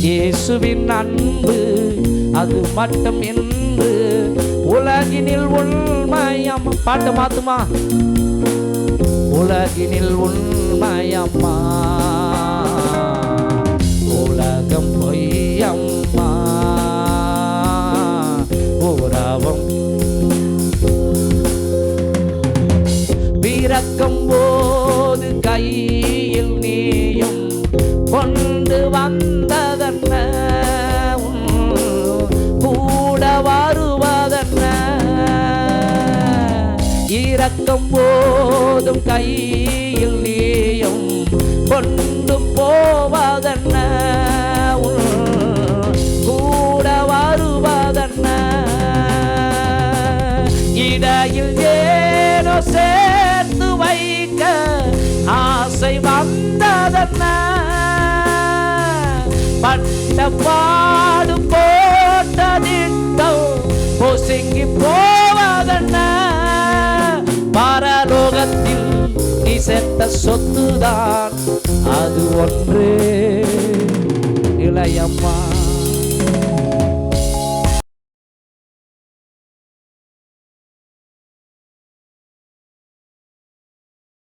இயேசுவின் அன்பு அது மட்டும் என்று உலகினில் உண்மையம்மா. பாட்டு மாத்துமா? உலகினில் உண்மையம்மா, உலகம் பொய்யம்மா, உறவும் பிறக்கும் போது கையில் நீயும் கொண்டு வந்ததென்ன, கூட வருவதென்ன, இறக்கும் போதும் கையில் நீயும் கொண்டு போவதென்ன, கூட வருவதென்ன, இடையில் ஏனோ சேர்த்து வைக்க ஆசை வந்ததென்ன, பட்ட பாடு போட்டதிட்டம் பொசுங்கி போவதென்ன, பரலோகத்தில் நீ சேர்த்த சொத்துதான் அது ஒன்றே இளையம்மா.